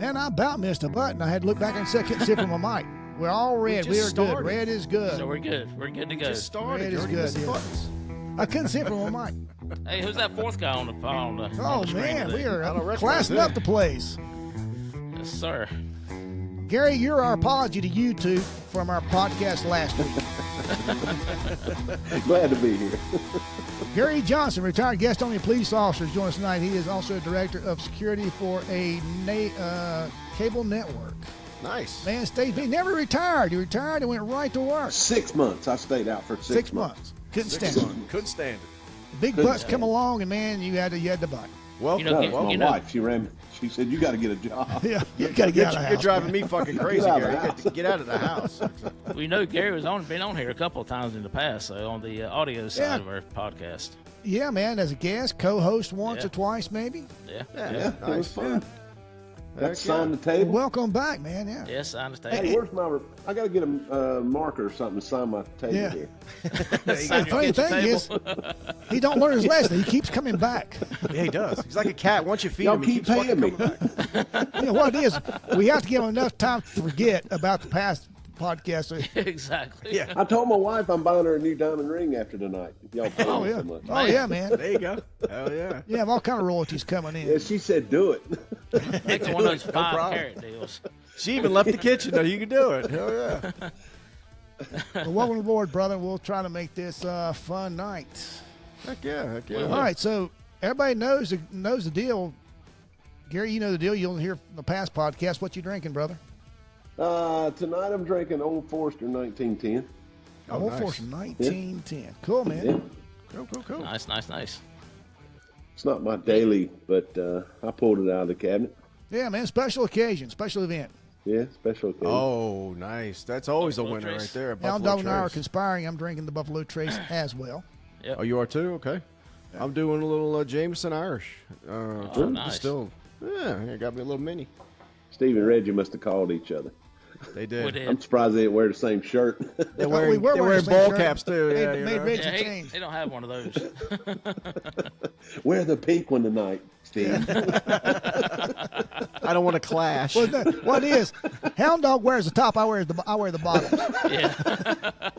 Man, I about missed a button. I had to look back and say I couldn't see from my mic. We're all red. We are good. Red is good. So we're good. We're good to go. Just started. Red is good. Yeah. I couldn't see it from my mic. Hey, who's that fourth guy on the Oh, screen man. today? We are classing up the place. Yes, sir. Gary, you're our apology to YouTube from our podcast last week. Glad to be here. Gary Johnson, retired Gastonia Police Officer, joins us tonight. He is also Director of Security for a cable network. Nice. Man, he never retired. He retired and went right to work. 6 months. I stayed out for 6 months. Couldn't stand it. Couldn't stand it. Big butts come along, and man, you had to buy. Well, My wife, she said, you got to get a job. Yeah, you got to get out of the house. You're driving me fucking crazy, Get out of Gary. the You got to get out of the house. We know Gary been on here a couple of times in the past, so on the audio side of our podcast. Yeah, man, as a guest, co-host once or twice, maybe. Yeah. Yeah, it was Nice. fun. Got to sign the table. Welcome back, man. Yeah. Yes, I understand. Hey, where's my? I got to get a marker or something to sign my table Yeah. here. The funny thing is, he don't learn his lesson. He keeps coming back. Yeah, he does. He's like a cat. Once you feed Y'all him, he keep keeps paying fucking me. coming back. You know what it is? We have to give him enough time to forget about the past podcast. Exactly. Yeah. I told my wife I'm buying her a new diamond ring after tonight. If y'all pay Oh me yeah. so much. Oh yeah, man. There you go. Hell yeah. You have all kind of royalties coming in. Yeah, she said do it. It's one of those No problem. 5-carat deals. She even left the kitchen, though. You can do it. Hell yeah. Well, welcome aboard, brother. We'll try to make this a fun night. Heck yeah. Heck yeah. All right, so everybody knows the deal. Gary, you know the deal. You'll hear from the past podcast. What you drinking, brother? Tonight I'm drinking Old Forester 1910. Old nice. Force 1910. Cool, man. Yeah. Cool. Nice. It's not my daily, but I pulled it out of the cabinet. Yeah, man. Special occasion, special event. Yeah, special occasion. Oh, nice. That's always a Buffalo winner Trace. right there. Hound Buffalo Dog and I are Trace. conspiring. I'm drinking the Buffalo Trace as well. Oh, you are too? Okay. I'm doing a little Jameson Irish. nice. Distilled. Yeah, I got me a little mini. Steve and Reggie must have called each other. They did. We did. I'm surprised they didn't wear the same shirt. They're We wearing, were they're wearing wearing the same ball shirt. caps too. Made- Yeah, you made know? Reggie Yeah, change. they don't have one of those. Wear the pink one tonight, Steve. I don't want to clash. Well, no, what is? Hound Dog wears the top. I wear the bottom. Yeah.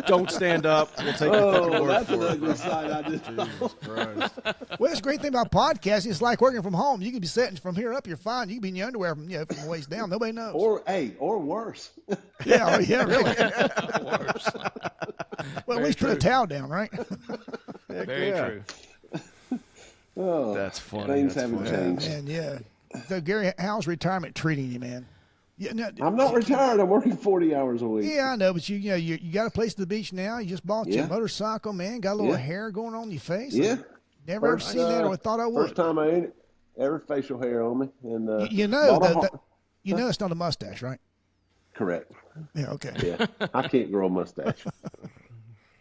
Don't stand up. We'll take your fucking Oh, word that's for an it. ugly sight. I just Jesus Christ. Well, it's a great thing about podcasting. It's like working from home. You can be sitting from here up. You're fine. You can be in your underwear from from the waist down. Nobody knows. or worse. Yeah, really. Worse. Well, at least put a towel down, right? Heck Very yeah. true. Oh, That's funny. things That's haven't funny. changed. And yeah. So Gary, how's retirement treating you, man? Yeah, no, I'm not retired. I'm working 40 hours a week. Yeah, I know, but you got a place at the beach now. You just bought your Yeah. motorcycle, man. Got a little Yeah. hair going on your face. Yeah. Never ever First, seen that or thought I would. First time I ate it, every facial hair on me. And You know, bought a you know it's not a mustache, right? correct. Yeah, okay. Yeah, I can't grow a mustache.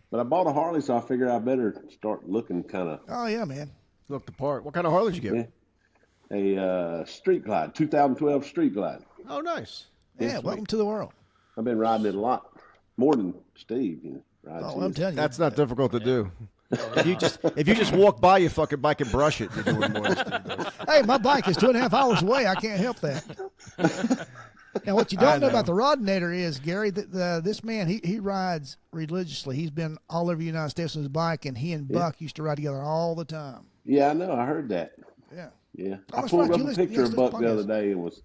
But I bought a Harley, so I figured I better start looking kind of Oh yeah, man. Look the part. What kind of Harley did you get? a Street Glide, 2012 Street Glide. Oh, nice. Yeah, welcome to the world. I've been riding it a lot, more than Steve. Rides Oh, I'm his. telling you. That's not difficult to do. If you just walk by your fucking bike and brush it, you're doing more than Steve does. Hey, my bike is 2.5 hours away. I can't help that. Now, what you don't know about the Rodinator is, Gary, that this man, he rides religiously. He's been all over the United States on his bike, and he and Buck used to ride together all the time. Yeah, I know. I heard that. Yeah. Yeah, Oh, I that's pulled right. up You a listen- picture you of listen to Buck the other day and was,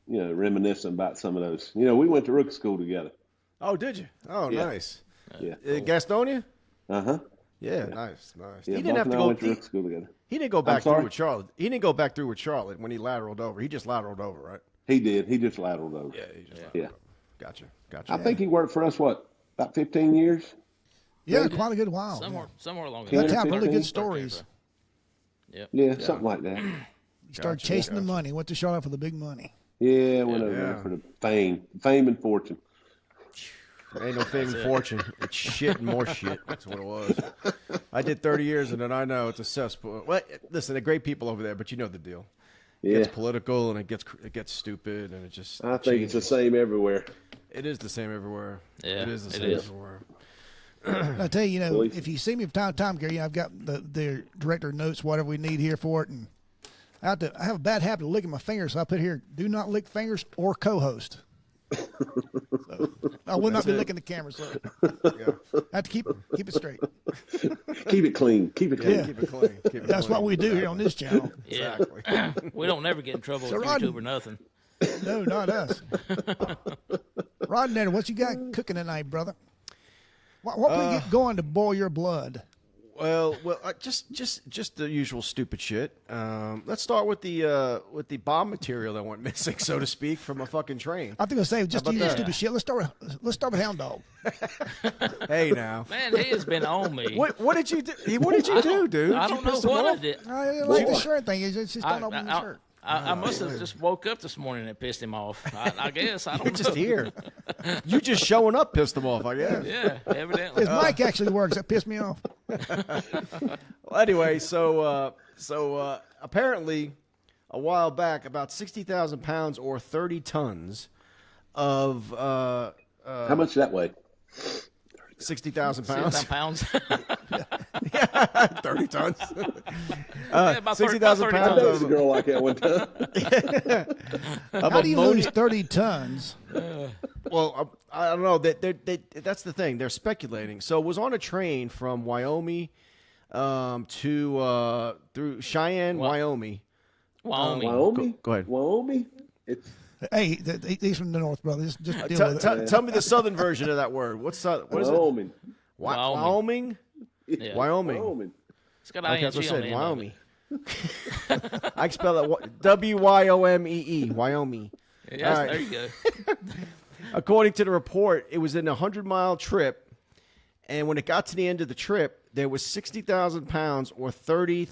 reminiscing about some of those. We went to rookie school together. Oh, did you? Oh, Yeah. nice. Yeah. Gastonia? Uh-huh. Yeah, nice. Yeah, He Buck didn't have and to I go. went to rookie school together. He didn't go back through sorry? with Charlotte. He didn't go back through with Charlotte when he lateraled over. He just lateraled over, right? He did. He just lateraled over. He just lateraled Yeah. over. Gotcha. I think he worked for us, about 15 years? Yeah, quite a good while. Somewhere along Yeah. the That line. time, really good 15? stories. Yep. Yeah, something like that. He started chasing the money. Went to Charlotte for the big money. Yeah, went over there for the fame and fortune. Ain't no fame and fortune. It's shit and more shit. That's what it was. I did 30 years, and then I know it's a cesspool. Well, listen, they're great people over there, but you know the deal. It Yeah, gets political, and it gets stupid, and it just I think it's the changes. same everywhere. It is the same everywhere. Yeah, it is the it same is. everywhere. I tell you, Police. if you see me from time to time, Gary, I've got the director notes, whatever we need here for it, and I have a bad habit of licking my fingers, so I put here, do not lick fingers or co-host. So, I will not be licking the camera, so I have to keep it straight. Keep it clean. Keep it clean. Yeah. Keep it clean. Keep it That's clean. what we do here on this channel. Yeah. Exactly. We don't never get in trouble with Rod- YouTube or nothing. No, not us. Rodnator, what you got cooking tonight, brother? What we get going to boil your blood? Well, just the usual stupid shit. Let's start with the bomb material that went missing, so to speak, from a fucking train. I think I'll say just How to about use that? stupid shit. Let's start with Hound Dog. Hey now, Man, he has been on me. what did you do? What did you do, dude? I Did you don't know piss him what I off? did. I like the shirt thing. It's just don't open the shirt. I must have just woke up this morning and pissed him off. I guess. I don't You're know. just here. You just showing up pissed him off, I guess. Yeah, evidently. His mic actually works. That pissed me off. Well, anyway, so apparently, a while back, about 60,000 pounds or 30 tons of How much that weigh? 60,000 pounds. 6 pounds. 30 tons. Yeah, about 60,000 30 I pounds noticed a of, girl like that one time. How do you lose 30 tons? well, I don't know. That's the thing. They're speculating. So it was on a train from Wyoming to through Cheyenne, Wyoming. Wyoming. Wyoming? Go ahead. Wyoming? It's Hey, he's from the north, brother. Just deal with it. Tell me the southern version of that word. What is it? Wyoming. Wyoming? Yeah. Wyoming. Wyoming. It's got Okay, that's ING what I on said. the end of Wyoming. it. I can spell that Wyomee. Wyoming. Yes, All right. there you go. According to the report, it was in a 100-mile trip, and when it got to the end of the trip, there was 60,000 pounds or 30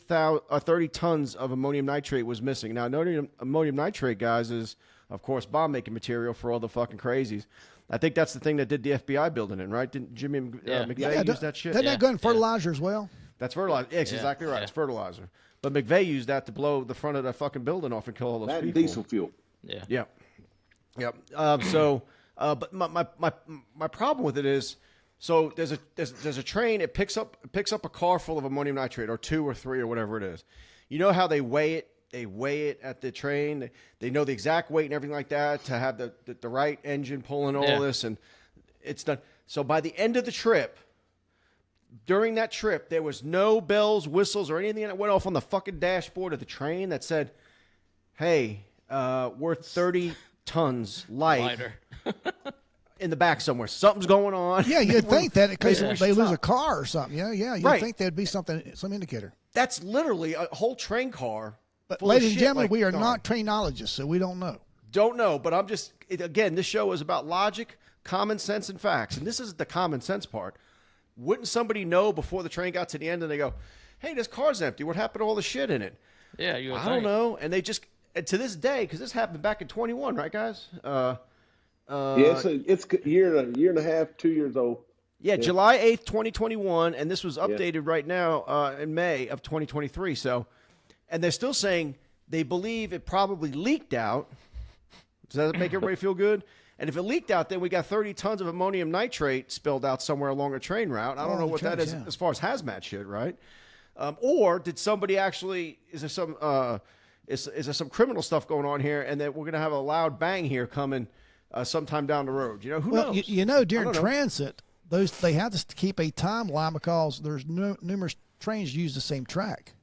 tons of ammonium nitrate was missing. Now, ammonium nitrate, guys, is, of course, bomb-making material for all the fucking crazies. I think that's the thing that did the FBI building in, right? Didn't Jimmy McVeigh use that shit? Doesn't that go in fertilizer as well? That's fertilizer. Yeah, exactly right. yeah. It's fertilizer. But McVeigh used that to blow the front of that fucking building off and kill all those That and people. diesel fuel. Yeah. Yep. But my problem with it is, so there's a train. It picks up a car full of ammonium nitrate, or 2 or 3 or whatever it is. You know how they weigh it? They weigh it at the train. They know the exact weight and everything like that to have the right engine pulling all this, and it's done. So by the end of the trip, during that trip, there was no bells, whistles, or anything that went off on the fucking dashboard of the train that said, "Hey, we're 30 tons Lighter. in the back somewhere. Something's going on." Yeah, you'd think that because Yeah. they lose a car or something. Yeah, you'd Right. think there'd be some indicator. That's literally a whole train car. But full of ladies and shit gentlemen, like we are gone. not trainologists, so we don't know. Don't know, but I'm just again. This show is about logic, common sense, and facts, and this is the common sense part. Wouldn't somebody know before the train got to the end and they go, "Hey, this car's empty. What happened to all the shit in it?" Yeah, you would I think. don't know, and they just and to this day, because this happened back in 21, right, guys? Yeah, it's a year and a half, 2 years old. Yeah, July 8th, 2021, and this was updated right now in May of 2023. So, and they're still saying they believe it probably leaked out. Does that make everybody feel good? And if it leaked out, then we got 30 tons of ammonium nitrate spilled out somewhere along a train route. I don't know what that is as far as hazmat shit, right? Or did somebody actually? Is there some? Is there some criminal stuff going on here, and that we're going to have a loud bang here coming sometime down the road? You know, who Well, knows? you know, during I don't know. transit, they have to keep a timeline because there's numerous trains use the same track.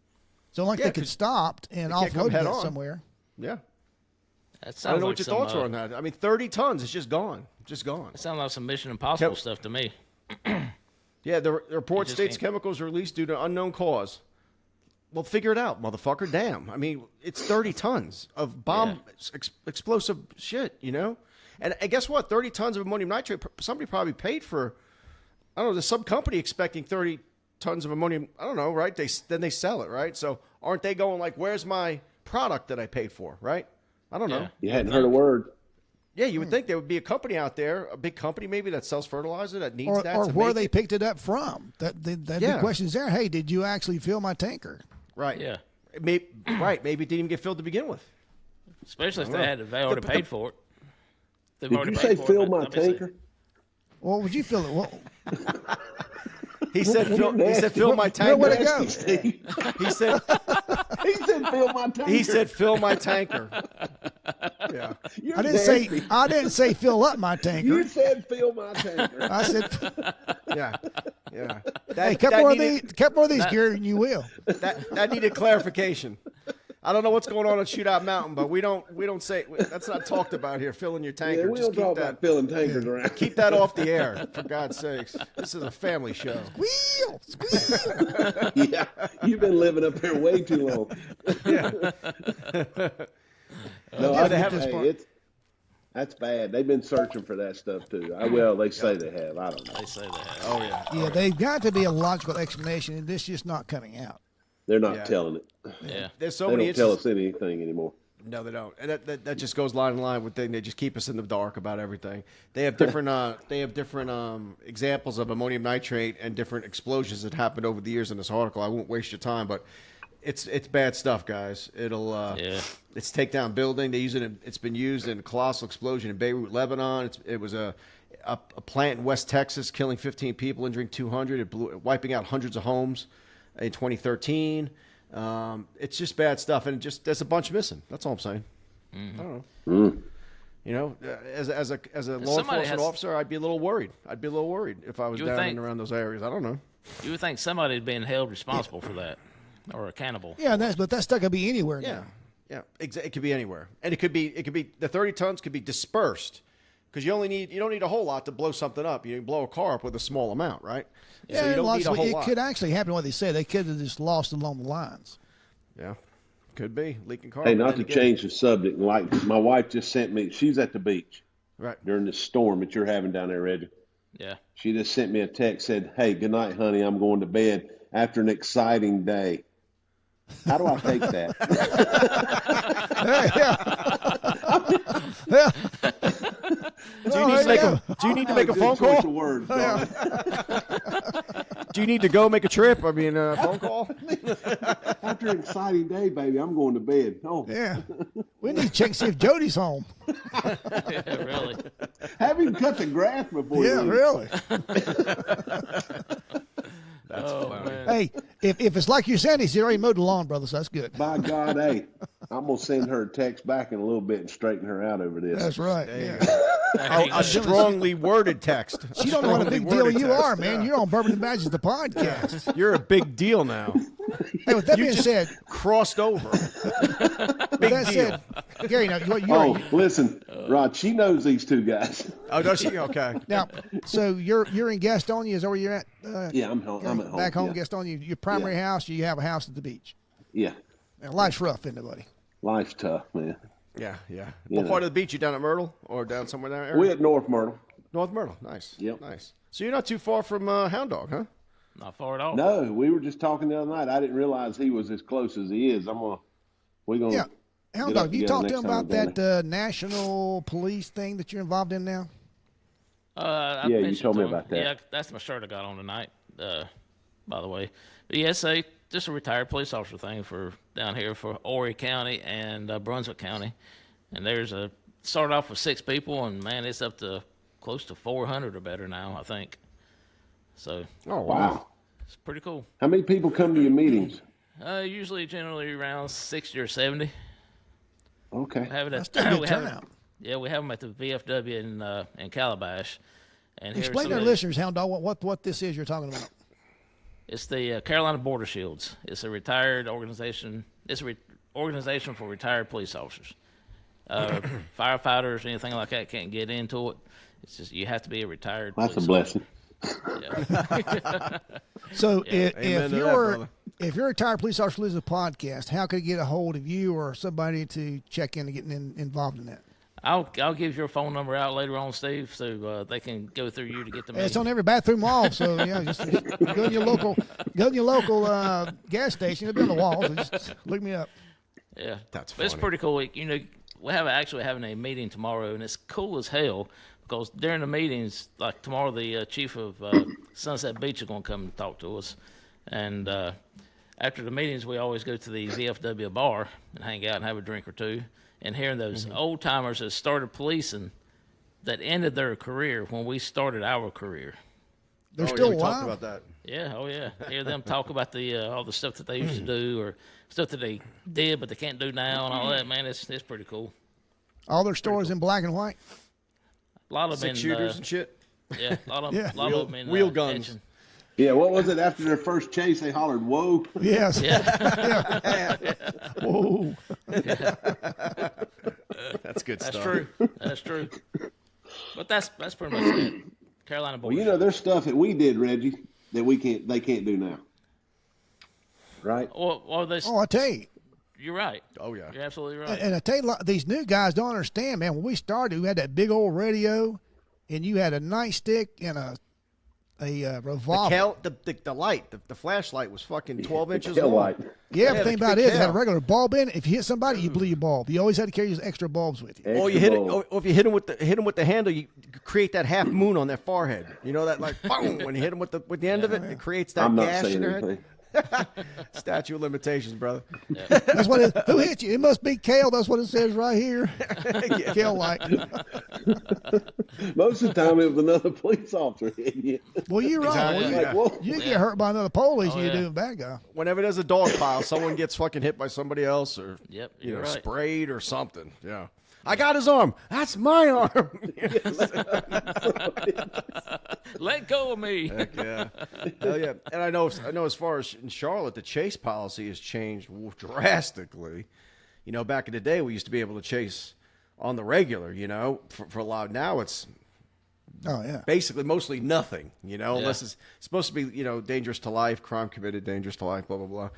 So like Yeah, they could 'cause stop and can't come offload head it on. somewhere. Yeah. That sounds I don't know like what your some, thoughts are on that. I mean, 30 tons is just gone. Just gone. That sounds like some Mission Impossible Kept- stuff to me. Yeah, the report just states can't- chemicals released due to unknown cause. Well, figure it out, motherfucker. Damn. I mean, it's 30 tons of bomb explosive shit, you know? And guess what? 30 tons of ammonium nitrate, somebody probably paid for, I don't know, there's some company expecting 30 tons of ammonium. I don't know, right? Then they sell it, right? So aren't they going like, where's my product that I paid for, right? I don't know. Yeah. You hadn't heard a word. Yeah, you would think there would be a company out there, a big company maybe that sells fertilizer that needs Or, that. or to where make they it. picked it up from. That Yeah. big question's there. Hey, did you actually fill my tanker? Right. Yeah. Right. Maybe it didn't even get filled to begin with. Especially if they already paid for it. They've Did already you paid say for it, fill but my obviously- tanker? Well, would you fill it? Well, He said, "Fill my where would tank." it go? Steve. He said, He said, "Fill my tanker." He said, "Fill my tanker." Yeah. You're I nasty. didn't say fill up my tanker. You said, "Fill my tanker." I said, Yeah. Yeah. hey, couple more of these, Gary, and you will. That needed clarification. I don't know what's going on at Shootout Mountain, but we don't say that's not taled about here. Filling your tanker. Yeah, we Just don't talk about filling tankers around. keep that off the air, for God's sakes. This is a family show. Squeal. Yeah, you've been living up here way too long. Yeah. No, they have that's bad. They've been searching for that stuff too. They say they have. I don't know. They say that. Oh yeah. Yeah, they've got to be a logical explanation, and this just not coming out. They're not telling it. Yeah. There's so They many don't tell us anything anymore. No, they don't, and that just goes line in line with thing. They just keep us in the dark about everything. They have different examples of ammonium nitrate and different explosions that happened over the years in this article. I won't waste your time, but it's bad stuff, guys. It's take down building. They use it. It's been used in a colossal explosion in Beirut, Lebanon. It was a plant in West Texas, killing 15 people, injuring 200. Wiping out hundreds of homes in 2013. It's just bad stuff, and there's a bunch missing. That's all I'm saying. Mm-hmm. I don't know. You know, as a law enforcement officer, I'd be a little worried. If I was down and around those areas. I don't know. You would think somebody's being held responsible for that, or accountable. Yeah, but that stuff could be anywhere now. Yeah, it could be anywhere, and it could be the 30 tons could be dispersed, because you don't need a whole lot to blow something up. You can blow a car up with a small amount, right? Yeah, so you don't need a whole it lot. could actually happen. What they say, they could have just lost along the lines. Yeah, could be leaking car. Hey, not to change the subject. Like my wife just sent me. She's at the beach right during this storm that you're having down there, Reggie. Yeah. She just sent me a text, said, "Hey, good night, honey. I'm going to bed after an exciting day." How do I take that? Yeah. Do you need to make a phone call? Words, Do you need to go make a trip? I mean, a phone call? After an exciting day, baby, I'm going to bed. Oh, Yeah. We need to check and see if Jody's home. Yeah, really. have him cut the grass before you leave. Really. That's funny. Man. Hey, if it's like you said, he's already mowed the lawn, brother, so that's good. By God, hey, I'm going to send her a text back in a little bit and straighten her out over this. That's right. A strongly worded text. You don't know what a big deal you are, man. You're on Bourbon and Badges, the podcast. You're a big deal now. Hey, with that You being just said, crossed over. Big deal. said, Gary, now Listen, Rod, she knows these two guys. Oh, does she? Okay. now, so you're in Gastonia. Is that where you're at? Yeah, I'm home. I'm at home. Back home, yeah. Gastonia. Your primary house. You have a house at the beach. Yeah, Now, life's rough, isn't it, buddy? life's tough, man. Yeah. You What know. part of the beach? You down at Myrtle or down somewhere down there? We're at North Myrtle. North Myrtle. Nice. Yep. Nice. So you're not too far from Hound Dog, huh? Not far at all. No, we were just talking the other night. I didn't realize he was as close as he is. We're gonna. Yeah. Hound get up Dog, you together talked to next him time about we're down that national police thing that you're involved in now? I Yeah, you mentioned told me to him- about that. Yeah, that's my shirt I got on tonight, by the way. But yes, just a retired police officer thing for down here for Horry County and Brunswick County. And started off with 6 people, and man, it's up to close to 400 or better now, I think. So Oh, Wow. it's pretty cool. How many people come to your meetings? Generally around 60 or 70. Okay. We have it That's at, still a good we have it- turnout. Yeah, we have them at the VFW in Calabash. And here's Explain to some our of the- listeners, Hound Dog, what this is you're talking about. It's the Carolina Border Shields. It's a retired organization. It's an organization for retired police officers. Firefighters, anything like that can't get into it. It's just you have to be a retired That's a police blessing. officer. So Amen if to that, you're brother. if you're a retired police officer listening to the podcast, how could I get a hold of you or somebody to check in and get involved in that? I'll give your phone number out later on, Steve, so they can go through you to get to me. It's on every bathroom wall, so yeah, just go to your local gas station. It'll be on the wall. So just look me up. Yeah, That's But it's funny. pretty cool. You know, we're actually having a meeting tomorrow, and it's cool as hell because during the meetings, like tomorrow, the chief of Sunset Beach is going to come and talk to us, and after the meetings, we always go to the VFW bar and hang out and have a drink or two, and hearing those old timers that started policing, that ended their career when we started our career. They're Oh, still yeah, we alive. talked about that. Yeah, oh yeah. Hear them talk about the all the stuff that they used to do or stuff that they did but they can't do now and all that. Man, it's pretty cool. All their stories in black and white. A lot of them 6 in, shooters and shit. yeah, a lot of Yeah. lot of them in Wheel guns. etching. Yeah, what was it after their first chase? They hollered, "Whoa!" Yes. Yeah, Whoa. That's good that's stuff. true. That's true. But that's pretty much it. Carolina boys. Well, you know, there's stuff that we did, Reggie, that they can't do now. Right? or they. Oh, I tell you. You're right. Oh, yeah. You're absolutely right. And I tell you, these new guys don't understand, man. When we started, we had that big old radio, and you had a nightstick and a revolver. The light, the flashlight was fucking 12 inches Tail long. light. Yeah, Yeah, the thing the about big it is, it had a tail. regular bulb in it. If you hit somebody, you blew your bulb. You always had to carry those extra bulbs with you. Or you hit it. Or if you hit him with the handle, you create that half moon on their forehead. You know that, like, boom, when you hit them with the end of it, it creates that I'm not gash in saying their head. anything. Statute of limitations, brother. That's what it. Who hit you? It must be Kale. That's what it says right here. Kale light. Most of the time, it was another police officer hitting you. Well, you're right. Exactly. Well, Yeah. Whoa. you get hurt by another police, and yeah. you do a bad guy. Whenever there's a dog pile, someone gets fucking hit by somebody else, or Yep, you know, you're right. sprayed or something. Yeah, I got his arm. That's my arm. Let go of me. Heck yeah, hell yeah. And I know as far as in Charlotte, the chase policy has changed drastically. You know, back in the day, we used to be able to chase on the regular. You know, for a lot. Now it's Oh yeah. basically mostly nothing. You know, Yeah. unless it's supposed to be, you know, dangerous to life, crime committed, dangerous to life, blah blah blah.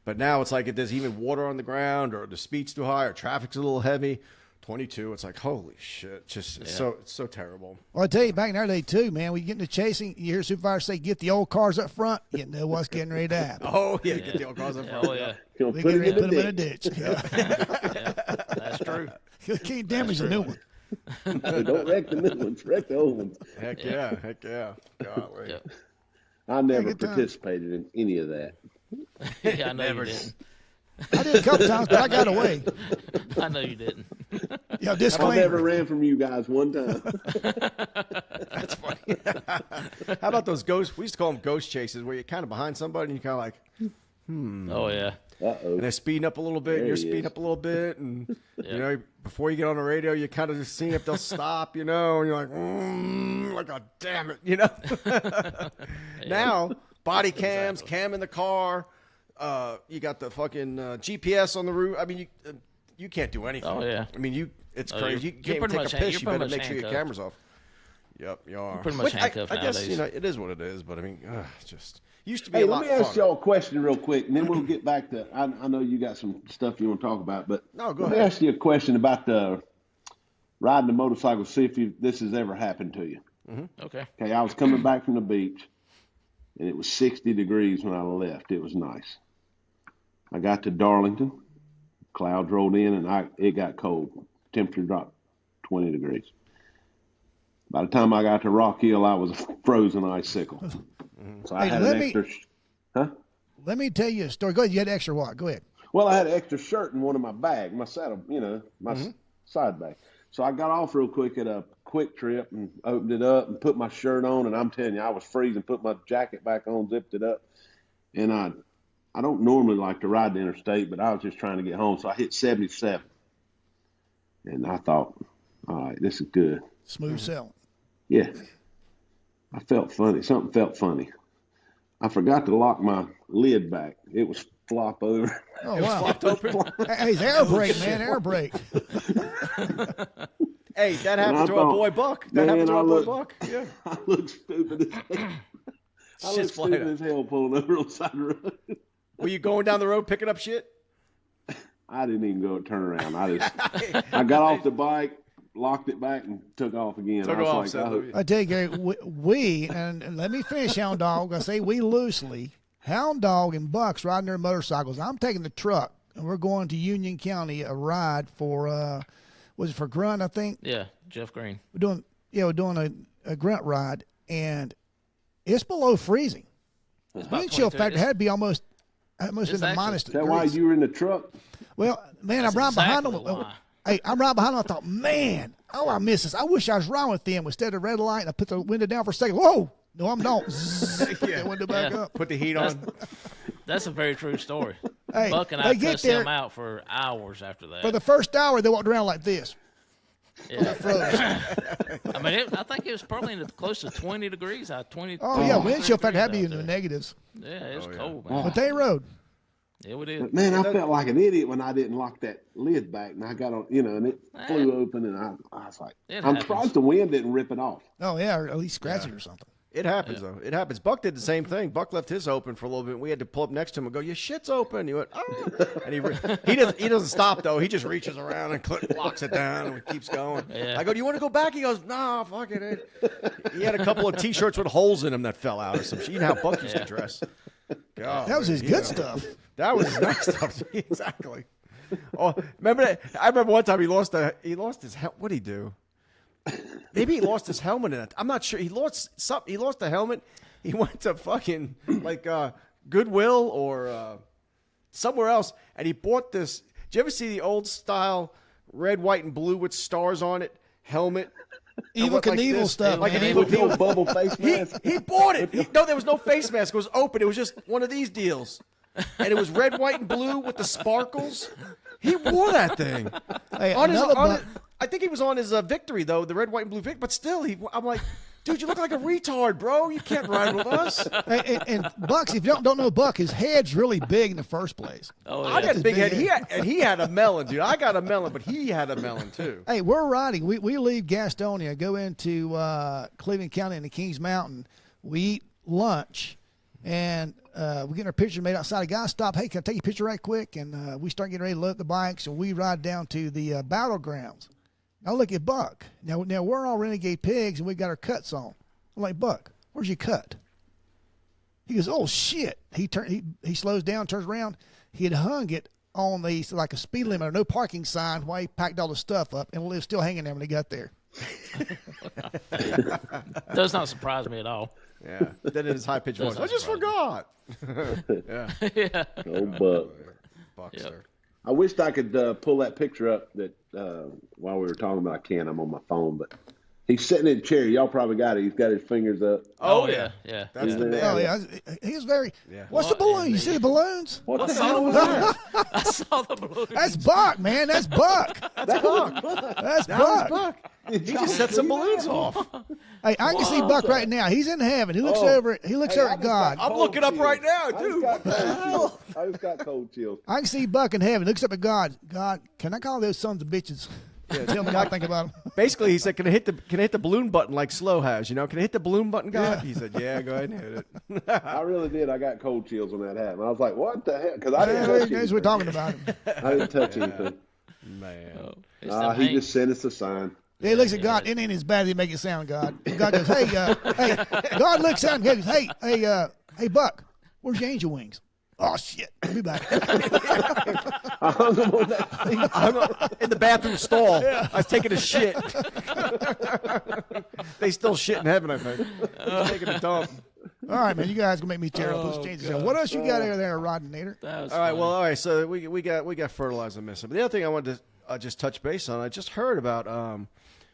But now it's like if there's even water on the ground, or the speed's too high, or traffic's a little heavy. 22, it's like, holy shit, just it's so terrible. Well, I tell you, back in our day too, man. We get into chasing. You hear supervisors say, "Get the old cars up front." You know what's getting ready to happen. Oh yeah, get the old cars up front. Oh yeah. He'll We put get it ready to in put them the in a ditch. ditch. Yeah. That's true. You can't damage the new one. No, don't wreck the new ones. Wreck the old ones. Heck yeah, heck yeah. Golly. Yep. I never good times. participated in any of that. Yeah, I know you didn't. I did a couple times, but I got away. I know you didn't. Yeah, I disclaimer. never ran from you guys one time. That's funny. How about those ghosts? We used to call them ghost chases, where you're kind of behind somebody and you're kind of like, Oh yeah. Uh-oh. and they're speeding up a little bit, and There you're he speeding is. up a little bit, and you know, before you get on the radio, you're kind of just seeing if they'll stop, you know, and you're like, oh damn it, you know. Now, body cams, cam in the car, you got the fucking GPS on the roof. I mean, you can't do anything. Oh, yeah. I mean, it's Oh, crazy. you're You can't even pretty take much a han- piss. you're You pretty better much make sure your handcuffed. camera's off. Yep, you are. pretty much Which handcuffed I guess nowadays. you know it is what it is, but I mean, it's just used to be Hey, a let lot me ask fun. y'all a question real quick, and then we'll get back to. I know you got some stuff you want to talk about, but No, go let me ahead. ask you a question about the riding a motorcycle. See if this has ever happened to you. Okay. Okay, I was coming back from the beach, and it was 60 degrees when I left. It was nice. I got to Darlington, clouds rolled in, and it got cold. Temperature dropped 20 degrees. By the time I got to Rock Hill, I was a frozen icicle. So I Hey, had let an me- extra. Let me tell you a story. Go ahead. You had extra what? Go ahead. Well, I had an extra shirt in one of my bags, my saddle, my side bag. So I got off real quick at a Quick Trip and opened it up and put my shirt on. And I'm telling you, I was freezing. Put my jacket back on, zipped it up, and I don't normally like to ride the interstate, but I was just trying to get home. So I hit 77, and I thought, all right, this is good. Smooth sailing. Yeah, I felt funny. Something felt funny. I forgot to lock my lid back. It was flop over. Oh wow. Hey, it's air brake, man. Air brake. Hey, that happened I to our thought, boy Buck. That man, happened to I our boy look- Buck. Yeah. I look stupid as hell. I look Shit's flying stupid out. as hell pulling over on the side of the road. Were you going down the road picking up shit? I didn't even go turn around. I got off the bike, locked it back, and took off again. Took I was off, like, said, oh, I tell you, Gary, we and let me finish, Hound Dog. I say we loosely. Hound Dog and Bucks riding their motorcycles. I'm taking the truck, and we're going to Union County, a ride for, was it for Grunt, I think? Yeah, Jeff Green. We're doing a Grunt ride, and it's below freezing. It's about Wind chill 22. factor had to be almost in It's the actually- minus is that why degrees. you were in the truck? Well, man, That's I'm right behind exactly them. why. Hey, I'm right behind them. I thought, man, I miss this. I wish I was riding with them instead of red light. And I put the window down for a second. Whoa, No, I'm not. That window back up. Put the heat on. That's a very true story. Hey, Buck and they I get cussed there- him out for hours after that. For the first hour, they walked around like this. Yeah. I mean, I think it was probably close to 20 degrees out. 20. Oh, yeah, 23 windshield factor had to be degrees in out the there. negatives. Yeah, it was cold, man. But they rode. Yeah, we did. Man, I felt like an idiot when I didn't lock that lid back, and I got on, and it flew open, and I was like, It I'm happens. surprised the wind didn't rip it off. Oh, yeah, or at least scratch it or something. It happens, though. It happens. Buck did the same thing. Buck left his open for a little bit. We had to pull up next to him and go, your shit's open. He went, oh. And he doesn't stop, though. He just reaches around and locks it down and keeps going. Yeah. I go, do you want to go back? He goes, no, fuck it. He had a couple of T-shirts with holes in them that fell out or some shit. You know how Buck used to dress. God, That was his man, good stuff. That was his nice stuff. Exactly. Oh, remember that? I remember one time he lost his what did he do? Maybe he lost his helmet in it. I'm not sure. He lost something. He lost the helmet. He went to fucking like Goodwill or somewhere else, and he bought this. Did you ever see the old style red, white, and blue with stars on it helmet? Evil Like Knievel this, stuff. like an man. evil No bubble face mask. He bought it. No, there was no face mask. It was open. It was just one of these deals, and it was red, white, and blue with the sparkles. He wore that thing. Hey, On his, another on buck- it, I think he was on his victory though, the red, white, and blue victory. But still, I'm like, dude, you look like a retard, bro. You can't ride with us. And Bucks, if you don't know Buck, his head's really big in the first place. Oh, I yeah. got a big big head. head. He had a melon, dude. I got a melon, but he had a melon too. Hey, we're riding. We leave Gastonia, go into Cleveland County in the Kings Mountain. We eat lunch, and we get our picture made outside. A guy stop. Hey, can I take a picture right quick? And we start getting ready to load up the bikes, and we ride down to the battlegrounds. Now look at Buck. Now we're all renegade pigs, and we got our cuts on. I'm like, Buck, where's your cut? He goes, oh shit. He slows down, turns around. He had hung it on the like a speed limit or no parking sign while he packed all the stuff up, and it was still hanging there when he got there. Does not surprise me at all. Yeah. Then in his high pitched voice, I just forgot. Yeah. Oh, Buck. Buckster. I wished I could pull that picture up that while we were talking about. I can't. I'm on my phone, but he's sitting in a chair. Y'all probably got it. He's got his fingers up. Oh, yeah. Yeah. That's yeah. the man. Oh yeah, he was very. Yeah. What's the balloon? You see the balloons? What the hell was that? I saw the balloon. That's Buck, man. That's Buck. That's Buck. That's That was Buck. Buck. He just set some balloons off. Hey, I can see Buck right now. He's in heaven. He looks over. He looks over at God. I'm looking up right now, dude. What the hell? I just got cold chills. I can see Buck in heaven. Looks up at God. God, can I call those sons of bitches? Tell me what I think about them. Basically, he said, "Can I hit the balloon button like Slow has? You know, can I hit the balloon button, God?" He said, "Yeah, go ahead and hit it." I really did. I got cold chills when that happened. I was like, "What the hell?" Because I didn't touch Guys, anything. we're talking about him. I didn't touch anything. Man, It's them He Hank- just sent us a sign. Yeah, he looks at God. It ain't as bad as he make it sound. God. God goes, hey. God looks at him. Goes, hey, Buck. Where's your angel wings? Oh shit! I'll be back. I hung them on that thing. I'm in the bathroom stall. I was taking a shit. They still shit in heaven, I think. Taking a dump. All right, man. You guys gonna make me tear up. Let's change this. What else you got there, Rod and Nader? That was All right, funny. well, all right. So we got fertilizer missing. But the other thing I wanted to just touch base on, I just heard about.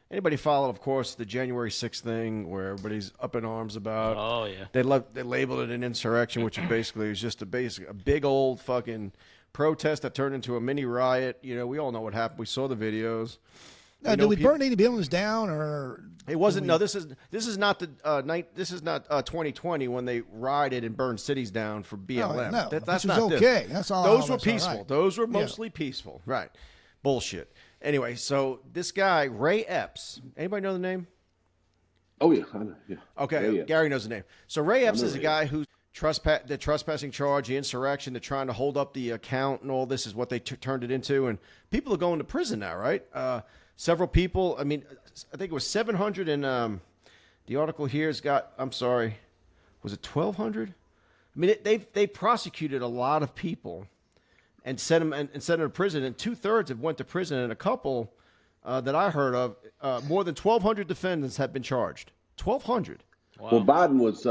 Anybody followed, of course, the January 6th thing where everybody's up in arms about? Oh, yeah. They labeled it an insurrection, which is basically just a big old fucking protest that turned into a mini riot. You know, we all know what happened. We saw the videos. Now, did we burn any buildings down, or It wasn't. No, this is not the night. This is not 2020 when they rioted and burned cities down for BLM. no, That's this was not this. okay. That's all. Those were that's all peaceful. right. Those were mostly peaceful. Right. Bullshit. Anyway, so this guy Ray Epps. Anybody know the name? Oh yeah, I know. Yeah. Okay, Yeah. Gary knows the name. So Ray Epps is a Ray guy who the trespassing charge, the insurrection, they're trying to hold up the account and all this is what they turned it into. And people are going to prison now, right? Several people. I mean, I think it was 700 and the article here's got. I'm sorry, was it 1,200? I mean, they prosecuted a lot of people and sent them to prison, and 2/3 have went to prison, and a couple that I heard of, more than 1,200 defendants have been charged. 1,200. Wow. Well, Biden was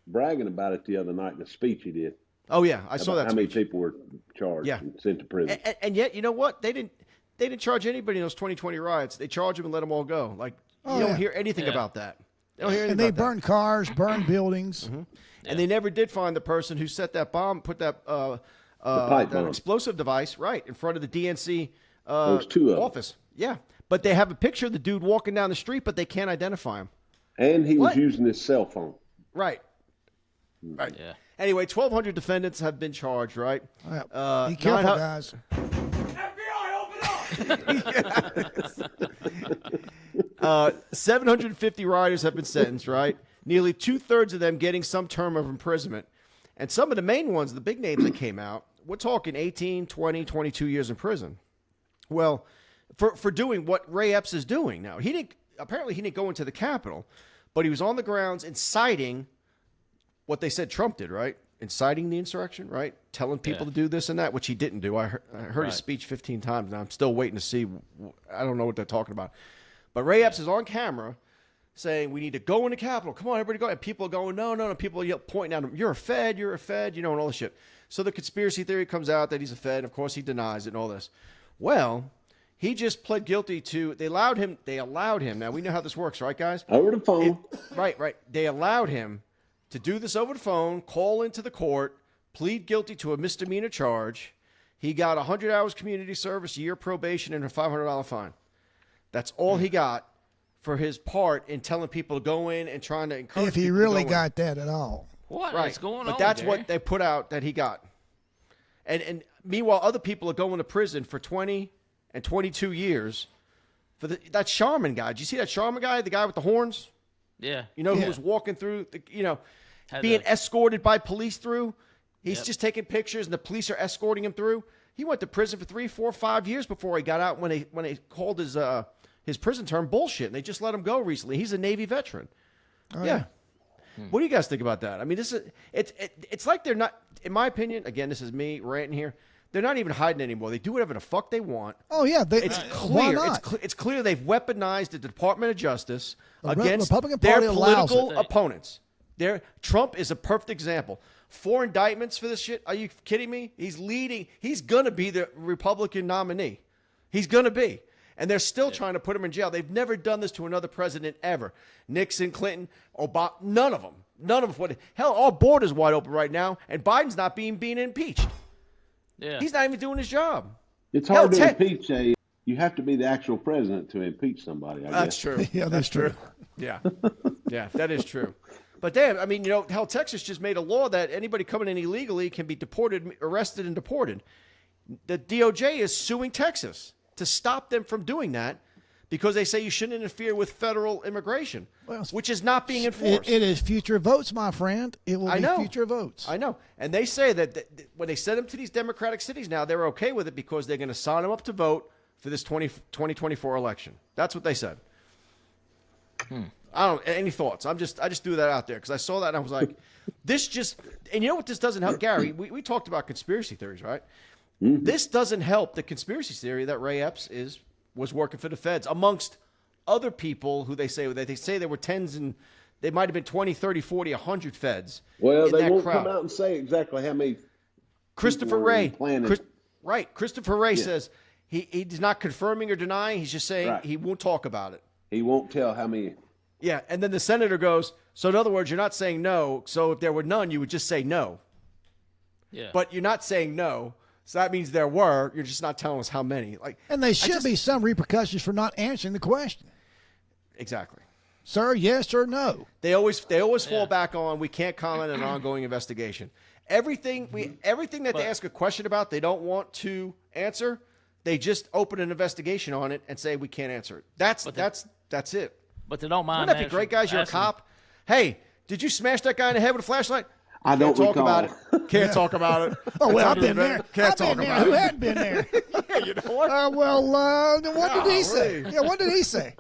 bragging about it the other night in a speech he did. Oh yeah, I saw about that. How many speech. people were charged Yeah. and sent to prison? And yet, you know what? They didn't charge anybody in those 2020 riots. They charged them and let them all go. Like you don't hear anything Yeah. about that. They don't hear anything And they about that. burn cars, burn buildings. And they never did find the person who set that bomb, put that pipe that bomb. explosive device right in front of the DNC There's two of them. office. Yeah, but they have a picture of the dude walking down the street, but they can't identify him. And he was What? using his cell phone. Right. Right. Yeah. Anyway, 1,200 defendants have been charged. Right. Be careful, 900 guys. FBI, open up! 750 rioters have been sentenced. Right. Nearly 2/3 of them getting some term of imprisonment. And some of the main ones, the big names that came out, we're talking 18, 20, 22 years in prison. Well, for doing what Ray Epps is doing now. Apparently he didn't go into the Capitol, but he was on the grounds inciting what they said Trump did, right? Inciting the insurrection, right? Telling people to do this and that, which he didn't do. I heard his speech 15 times, and I'm still waiting to see. I don't know what they're talking about. But Ray Epps is on camera saying, we need to go in the Capitol. Come on, everybody go. And people are going, no. People are pointing at him, you're a Fed, and all this shit. So the conspiracy theory comes out that he's a Fed. And of course, he denies it and all this. Well, he just pled guilty to, they allowed him. Now, we know how this works, right, guys? Over the phone. Right. They allowed him to do this over the phone, call into the court, plead guilty to a misdemeanor charge. He got 100 hours community service, a year probation, and a $500 fine. That's all he got for his part in telling people to go in and trying to encourage If he people to really go in. got that at all. What Right. is going on? But that's Gary? what they put out that he got. And meanwhile, other people are going to prison for 20 and 22 years for that Sharman guy. Did you see that Sharman guy, the guy with the horns? Yeah. Who was walking through, Had being a- escorted by police through. He's just taking pictures, and the police are escorting him through. He went to prison for 3, 4, 5 years before he got out. When they called his prison term bullshit, and they just let him go recently. He's a Navy veteran. Yeah. What do you guys think about that? I mean, it's like they're not. In my opinion, again, this is me ranting here. They're not even hiding anymore. They do whatever the fuck they want. Oh, yeah. It's Why clear. not? It's clear they've weaponized the Department of Justice against Republican their Party allows political it. opponents. Trump is a perfect example. 4 indictments for this shit. Are you kidding me? He's leading. He's going to be the Republican nominee. He's going to be. And they're still trying to put him in jail. They've never done this to another president ever. Nixon, Clinton, Obama, none of them. None of them. Hell, our border's wide open right now, and Biden's not being impeached. Yeah. He's not even doing his job. It's hard Hell, to impeach you have to be the actual president to impeach somebody, I That's guess. true. Yeah, that's true. Yeah. Yeah, that is true. But damn, I mean, hell, Texas just made a law that anybody coming in illegally can be arrested and deported. The DOJ is suing Texas to stop them from doing that because they say you shouldn't interfere with federal immigration, which is not being enforced. It is future votes, my friend. It will be future votes. I know. And they say that when they send them to these Democratic cities now, they're okay with it because they're going to sign them up to vote for this 2024 election. That's what they said. I don't. Any thoughts? I just threw that out there because I saw that and I was like, this just. And you know what? This doesn't help, Gary. We talked about conspiracy theories, right? Mm-hmm. This doesn't help the conspiracy theory that Ray Epps was working for the feds amongst other people who they say there were tens and they might have been 20, 30, 40, 100 feds. Well, in they that won't crowd. come out and say exactly how many. Christopher people were Ray. planning. Right. Christopher Ray says he's not confirming or denying. He's just saying he won't talk about it. He won't tell how many. Yeah, and then the senator goes, so in other words, you're not saying no. So if there were none, you would just say no. Yeah. But you're not saying no. So that means there were. You're just not telling us how many. And there should be some repercussions for not answering the question. Exactly. Sir, yes or no? They always fall back on we can't comment on an ongoing investigation. Everything that they ask a question about they don't want to answer, they just open an investigation on it and say we can't answer it. That's it. But they don't mind. Wouldn't that be great, guys? You're a cop. Hey, did you smash that guy in the head with a flashlight? I don't Can't talk recall. about it. Can't talk about it. Oh, well, I've It's been there. Can't I've talk been there. about Who it. hadn't been there? Yeah, you know what? What did he say? really? Yeah, what did he say?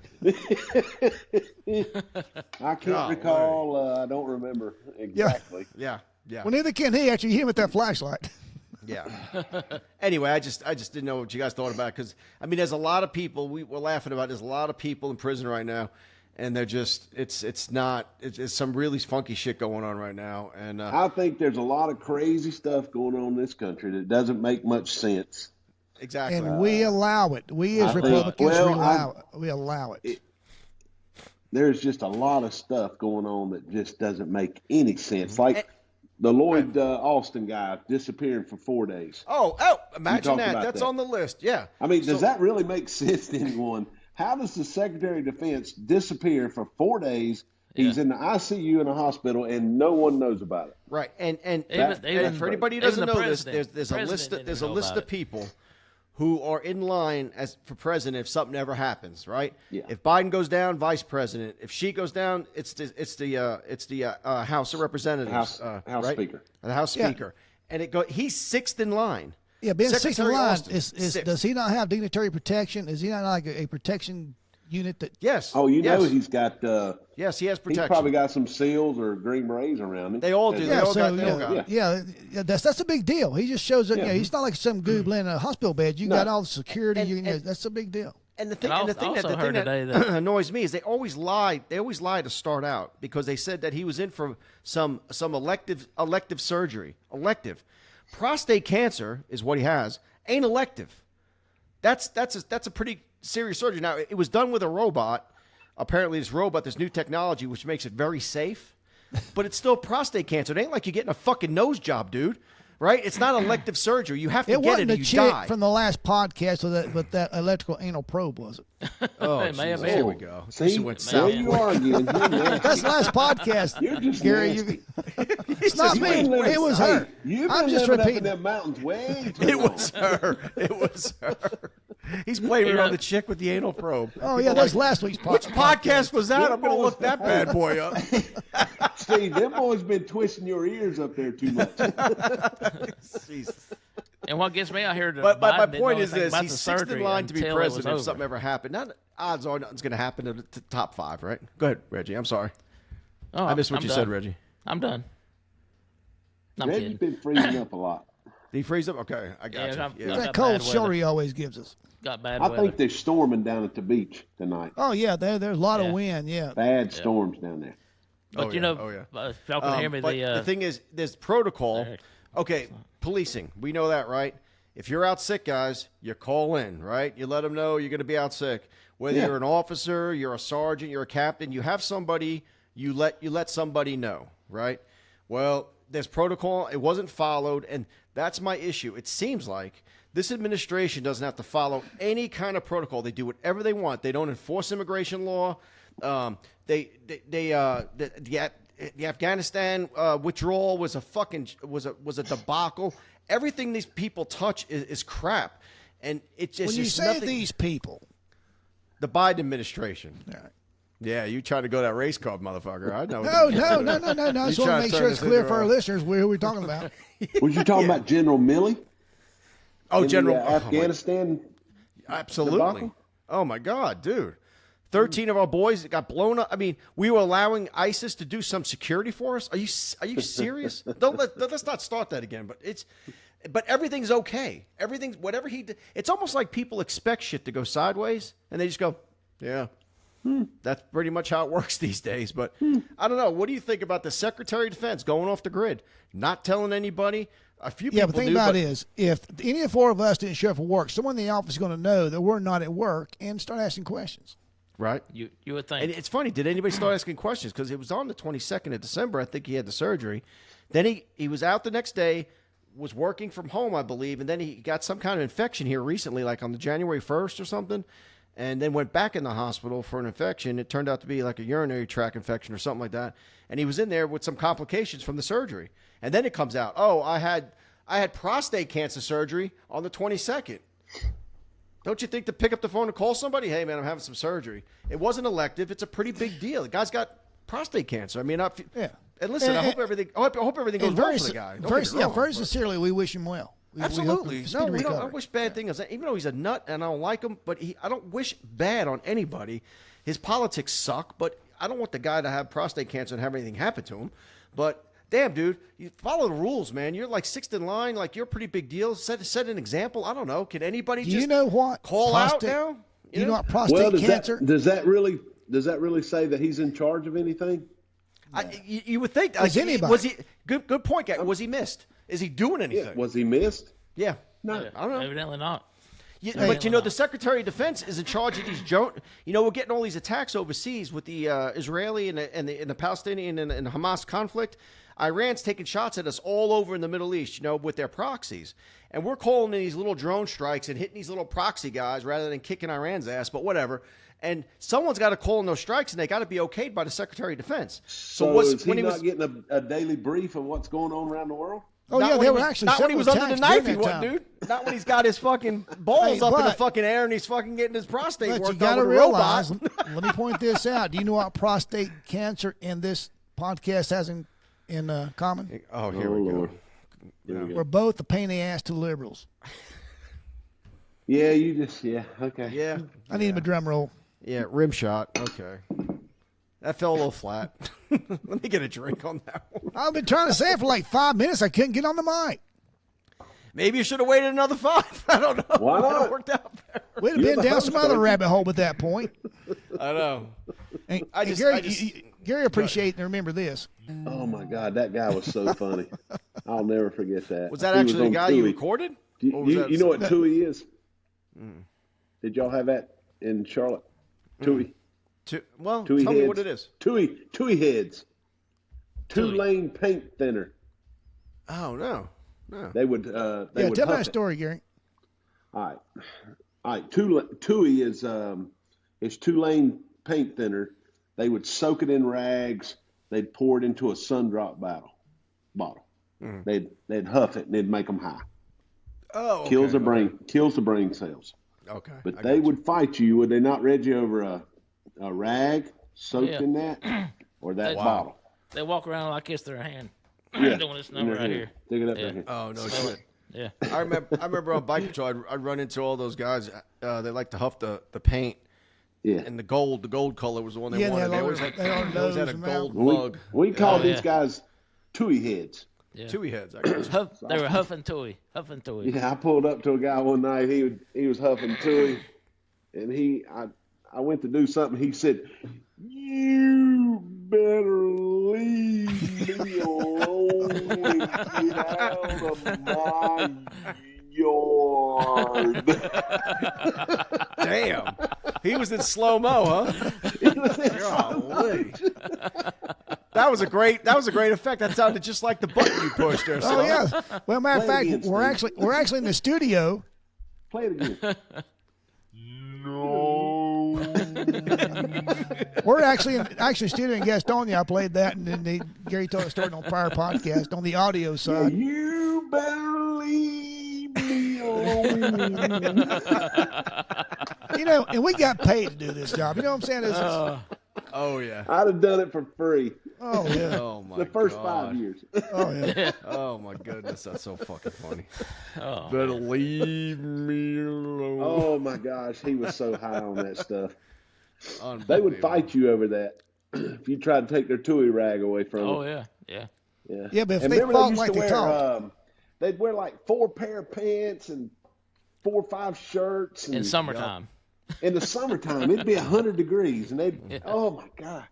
I can't recall. I don't remember exactly. Yeah. Well, neither can he. Actually, hit him with that flashlight. Yeah. Anyway, I just didn't know what you guys thought about it because there's a lot of people we're laughing about. There's a lot of people in prison right now, and they're just it's some really funky shit going on right now. And I think there's a lot of crazy stuff going on in this country that doesn't make much sense. exactly. And we allow it. We as I think- Republicans well, we allow it. It there's just a lot of stuff going on that just doesn't make any sense. Like the Lloyd Austin guy disappearing for 4 days. Oh, imagine that. That's on the list. Yeah. I mean, does that really make sense to anyone? How does the Secretary of Defense disappear for 4 days? He's in the ICU in a hospital, and no one knows about it. Right, and Even for anybody who doesn't know this, president- there's a list about of it. people who are in line for president if something ever happens. Right? Yeah. If Biden goes down, vice president. If she goes down, it's the House of Representatives, House right? Speaker. The House Yeah. Speaker, and he's sixth in line. Yeah, being sixth in Secretary line, Austin, sixth. does he not have dignitary protection? Is he not like a protection unit that? Yes. Oh, you know yes. he's got. Yes, he has He's protection. probably got some SEALs or Green Berets around him. They all do. They Yeah, all so got it. yeah, that's a big deal. He just shows up. Yeah. Yeah, he's not like some goob in a hospital bed. You No. got all the security. And- That's a big deal. And the thing, And I that also heard today that that- annoys me is they always lie. They always lie to start out because they said that he was in for some elective surgery. Elective, prostate cancer is what he has. Ain't elective. That's a pretty serious surgery. Now it was done with a robot. Apparently, this new technology, which makes it very safe, but it's still prostate cancer. It ain't like you're getting a fucking nose job, dude. Right? It's not elective surgery. You have to It get wasn't it or the you chick die. from the last podcast with that electrical anal probe, was it? Oh, It may have Jesus. been. Here we go. See, This went there south. you arguing. You're nasty. That's the last podcast. You're just Gary. nasty. It's not You me. been living- It was hey, her. You've I'm been just living up in repeating. them mountains way too It long. was her. It was her. He's blaming it on the chick with the anal probe. Oh yeah, that was last week's podcast. Which podcast was that? I'm going to look that bad boy up. Steve, them boys been twisting your ears up there too much. Jesus. And what gets me out here, But my Biden didn't point know is anything this: about he's the sixth in surgery line to be until it was president if over. something ever happened. Not odds are nothing's going to happen to the top five, right? Go ahead, Reggie. I'm sorry. Oh, I missed what I'm you done. said, Reggie. I'm done. I'm Reggie's kidding. been freezing up a lot. Did he freeze up? Okay, I got Yeah, you. I'm- Yeah. That got cold bad shoulder weather. he always gives us. Got bad I weather. think they're storming down at the beach tonight. Oh yeah, there's a lot Yeah. of wind. Yeah. Bad storms down there. But Oh, you yeah. know, Oh, yeah. if y'all can hear me, But the thing is, there's protocol. There. Okay, policing. We know that, right? If you're out sick, guys, you call in, right? You let them know you're going to be out sick. Whether Yeah. you're an officer, you're a sergeant, you're a captain, you have somebody. You let somebody know, right? Well, there's protocol. It wasn't followed, and that's my issue. It seems like this administration doesn't have to follow any kind of protocol. They do whatever they want. They don't enforce immigration law. The Afghanistan withdrawal was a debacle. Everything these people touch is crap, and it's just When you there's say nothing, these people, the Biden administration. all right. Yeah, you trying to go that race car, motherfucker. I know. No. I just You want trying to to make turn sure it's this clear into for our a- listeners who we're talking about. Was you talking about General Milley? Oh, in General. the, Afghanistan. Absolutely. debacle? Oh my God, dude. 13 of our boys got blown up. I mean, we were allowing ISIS to do some security for us. Are you serious? Let's not start that again. But everything's okay. Everything's whatever he did. It's almost like people expect shit to go sideways, and they just go, yeah. That's pretty much how it works these days. But I don't know. What do you think about the Secretary of Defense going off the grid, not telling anybody? A few Yeah, people but the thing knew, about but it is, if any of the four of us didn't show up for work, someone in the office is going to know that we're not at work and start asking questions. right. you would think. And it's funny. Did anybody start asking questions? Because it was on the 22nd of December. I think he had the surgery. Then he was out the next day, was working from home, I believe, and then he got some kind of infection here recently, like on the January 1st or something, and then went back in the hospital for an infection. It turned out to be like a urinary tract infection or something like that. And he was in there with some complications from the surgery. And then it comes out, oh, I had prostate cancer surgery on the 22nd. Don't you think to pick up the phone and call somebody? Hey, man, I'm having some surgery. It wasn't elective. It's a pretty big deal. The guy's got prostate cancer. I mean, Yeah. And listen, I hope everything goes And well for the guy. Don't get me wrong, very but- sincerely, we wish him well. We hope Absolutely. for No, speedy we don't. I recovery. wish bad things. Even though he's a nut and I don't like him, but I don't wish bad on anybody. His politics suck, but I don't want the guy to have prostate cancer and have anything happen to him. But damn, dude, you follow the rules, man. You're like sixth in line. Like you're a pretty big deal. Set an example. I don't know. Can anybody Do just you know what? call prostate- out now? You know what prostate Well, cancer? does that really say that he's in charge of anything? You would think. Is anybody? Was he? Good point, guy. Was he missed? Is he doing Yeah. anything? Was he missed? Yeah. No. I don't know. Evidently not. But the Secretary of Defense is in charge of these we're getting all these attacks overseas with the Israeli and the Palestinian and the Hamas conflict. Iran's taking shots at us all over in the Middle East, with their proxies. And we're calling in these little drone strikes and hitting these little proxy guys rather than kicking Iran's ass, but whatever. And someone's got to call in those strikes, and they got to be okayed by the Secretary of Defense. So is he not getting a daily brief of what's going on around the world? Oh, yeah, they were actually not when he was under the knife, he wasn't, dude. Not when he's got his fucking balls up in the fucking air and he's fucking getting his prostate worked on with a robot. You got to realize, let me point this out. Do you know what prostate cancer in this podcast has in common? Oh, here we go. We're both a pain in the ass to liberals. Yeah, okay. Yeah. I need a drum roll. Yeah, rim shot. Okay. That fell a little flat. Let me get a drink on that one. I've been trying to say it for like 5 minutes. I couldn't get on the mic. Maybe you should have waited another 5. I don't know. Why not? It worked out better. We'd have been down some other rabbit hole at that point. I know. And, Gary appreciate and remember this. Oh, my God. That guy was so funny. I'll never forget that. Was that actually the guy you recorded? You know what TUI is? Did y'all have that in Charlotte? TUI. Well, TUI tell heads. me what it is. TUI heads. Two-lane paint thinner. Oh, no. They would tell my story, Gary. All right. TUI is two-lane paint thinner. They would soak it in rags. They'd pour it into a sun-drop bottle. Mm-hmm. They'd huff it and it'd make them high. Oh, okay. Kills the brain cells. Okay. But they would fight you. Would they not read you over a rag soaked in that or that bottle? They walk around like it's their hand. Yeah. Doing this number right here. Dig it up right here. Oh, no shit. Yeah. I remember on bike patrol, I'd run into all those guys. They like to huff the paint. Yeah. And the gold color was the one they wanted. They always had a gold mug. We called these guys TUI heads. Yeah. TUI heads, I guess. They were huffing TUI. Yeah, I pulled up to a guy one night. He was huffing TUI, and I went to do something. He said, "You better leave me alone and get out of my yard." Damn, he was in slow mo, huh? He was in slow-mo. That was a great effect. That sounded just like the button you pushed there. Oh yeah. Well, matter of fact, we're actually in the studio. Play it again. No. We're actually studio in Gastonia. I played that, and then Gary told a story on a prior podcast on the audio side. Yeah, you better leave me alone. And we got paid to do this job. You know what I'm saying? Oh yeah. I'd have done it for free. Oh yeah. Oh my. The first God. 5 years. Oh yeah. Oh my goodness, that's so fucking funny. Oh, Better leave me alone. Oh my gosh, he was so high on that stuff. They would fight you over that if you tried to take their TUI rag away from them. Oh yeah. Yeah, but if and they remember fought used like to they wear, talk. they'd wear like 4 pair of pants and 4 or 5 shirts. And, in summertime. In the summertime, it'd be 100 degrees, and they'd. Oh my God.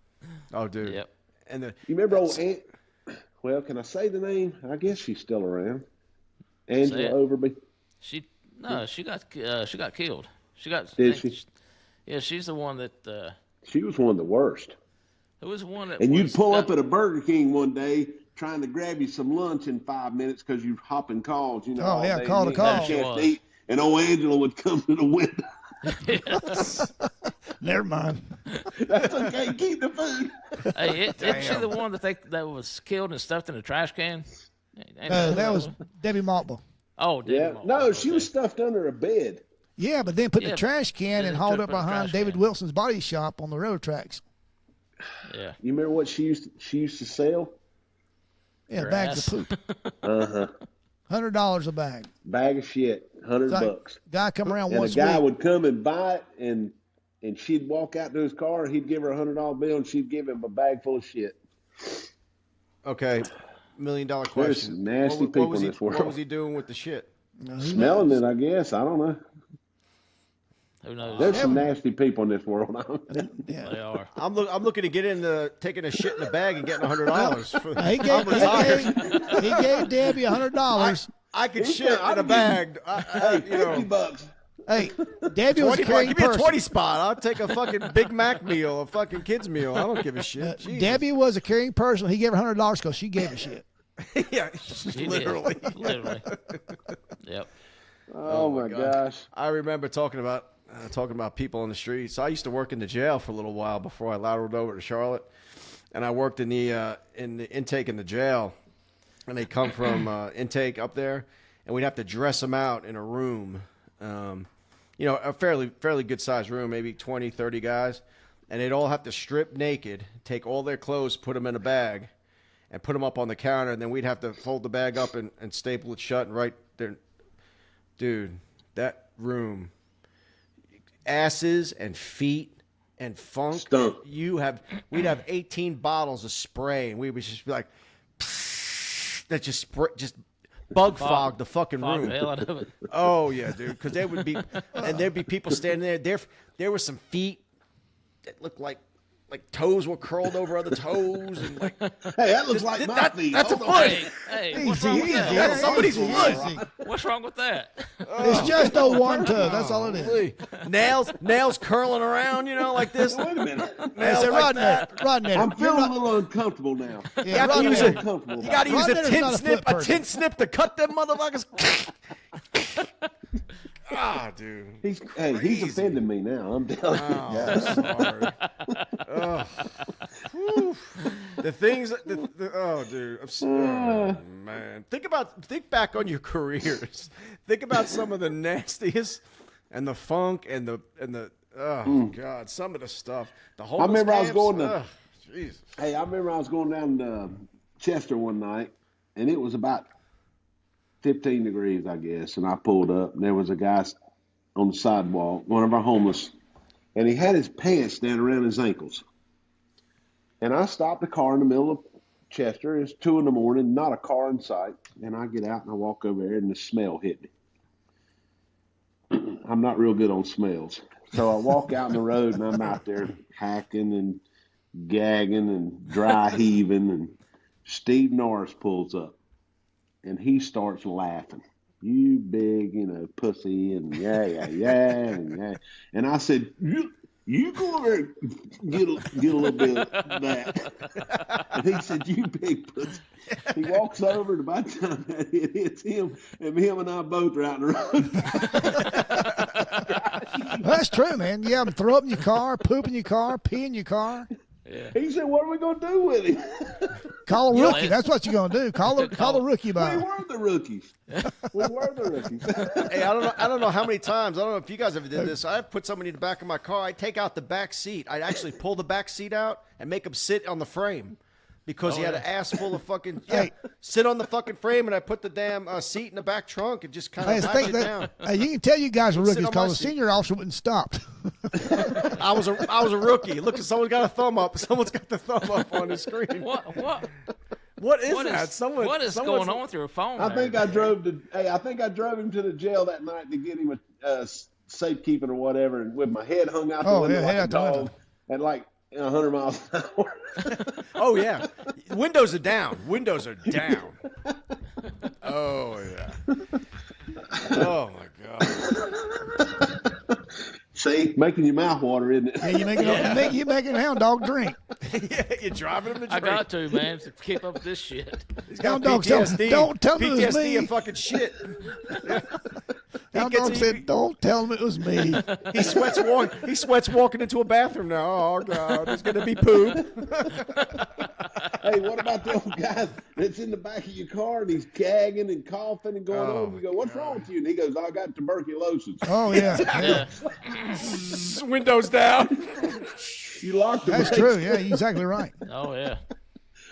Oh dude. Yep. And you remember old Aunt? Well, can I say the name? I guess she's still around. Angela Overby. She got killed. Did she? Yeah, she's the one that. She was one of the worst. It was one that. And you'd pull up at a Burger King one day trying to grab you some lunch in 5 minutes because you're hopping calls. Oh yeah, call to call. To eat, and old Angela would come to the window. Yes. Never mind. That's okay. Keep the food. Hey, isn't she the one that was killed and stuffed in a trash can? That was Debbie Maltby. Oh, Debbie yeah. Maltby. No, she was stuffed under a bed. Yeah, but then put in the trash can and hauled up took her in the behind trash David can. Wilson's body shop on the railroad tracks. Yeah. You remember what she used to sell? Yeah, Her bags ass. of poop. Uh-huh. $100 a bag. Bag of shit, $100. Guy come around And once a guy a week. would come and buy it, and she'd walk out to his car. He'd give her a $100 bill, and she'd give him a bag full of shit. okay, $1 million There's question. some nasty people in this world. What was he doing with the shit? Smelling it, I guess. I don't know. Who knows? There's some nasty people in this world. Yeah. They are. I'm looking to get into taking a shit in a bag and getting $100. He gave Debbie $100. I could He shit said, in "I'll a give bag. Hey, $50. Hey, Debbie was a 20, caring give me a person. 20 spot. I'll take a fucking Big Mac meal, a fucking kid's meal. I don't give a shit. Jesus. Debbie was a caring person. He gave her $100 because she gave a shit. Yeah, She literally. did. Literally. Yep. Oh, my gosh. I remember talking about people on the streets. So I used to work in the jail for a little while before I lateraled over to Charlotte, and I worked in the intake in the jail, and they come from intake up there, and we'd have to dress them out in a room, a fairly good sized room, maybe 20, 30 guys, and they'd all have to strip naked, take all their clothes, put them in a bag, and put them up on the counter, and then we'd have to fold the bag up and staple it shut and right there. Dude, that room, asses and feet and funk. Stunk. We'd have 18 bottles of spray, and we would just be like, that just bug fog the fucking Fog room. the hell out of it. Oh yeah, dude, because there'd be people standing there. There were some feet that looked like toes were curled over other toes, and like, Hey, that looks like my feet. that's a Hold on. foot. Hey, what's wrong with that? Easy, That's somebody's easy, foot. easy. What's wrong with that? It's just a one tub. That's all it is. Holy. Nails curling around, like this. Wait a minute. Hey, Nails so like Rodney, I'm you're feeling not, a little uncomfortable now. yeah, You Rodney, use I'm it. uncomfortable. You got to use Rodney's a not a foot person. tin snip to cut them motherfuckers. Dude. He's crazy. offending me now. I'm telling you. I'm sorry. Whew. The things, dude. Man. Think back on your careers. Think about some of the nastiest and the funk and the God, some of the stuff. The homeless remember I was camps, going to- Jesus. Hey, I remember I was going down to Chester one night, and it was about 15 degrees, I guess, and I pulled up, and there was a guy on the sidewalk, one of our homeless, and he had his pants down around his ankles. And I stopped the car in the middle of Chester. It's 2 a.m, not a car in sight, and I get out and I walk over there, and the smell hit me. I'm not real good on smells. So I walk out in the road, and I'm out there hacking and gagging and dry heaving, and Steve Norris pulls up. And he starts laughing. You big, pussy, and yeah. And I said, you go over there and get a little bit of that. And he said, you big pussy. He walks over, and by the time that it hits him, and him and I both are out in the road. That's true, man. Yeah, throw up in your car, poop in your car, pee in your car. Yeah. He said, what are we going to do with him? Call a rookie. Yeah. That's what you're going to do. Call the rookie We by. were the rookies. Hey, I don't know how many times. I don't know if you guys ever did this. I put somebody in the back of my car. I take out the back seat. I'd actually pull the back seat out and make him sit on the frame because he had an ass full of fucking sit on the fucking frame, and I put the damn seat in the back trunk and just kind Hey, of I patch think it down. you can tell you guys are Sit rookies on my because the seat. senior officer wouldn't stop. I was a rookie. Look, someone's got a thumb up. Someone's got the thumb up on the screen. What What is What that? is going on with your phone? I there? think I drove him to the jail that night to get him a safekeeping or whatever, and with my head hung out the window head like a out the window. dog at like 100 miles an hour. Oh yeah, windows are down. Windows are down. Oh yeah. Oh my god. See, making your mouth water, isn't it? Yeah, you making a hound dog drink. Yeah, you're driving him to I drink. got to, man, to keep up with this shit. He's got Hound dog said, PTSD. "Don't tell me it was PTSD me." and fucking shit. Hound gets- dog said, "Don't tell him it was me." He sweats walking into a bathroom now. Oh god, there's gonna be poop. Hey, what about the old guy that's in the back of your car and he's gagging and coughing and going on? You go, what's wrong with you? And he goes, I got tuberculosis. Oh yeah, Yeah. Windows down. You locked the that's brakes. true. Yeah, you're exactly right. Oh yeah.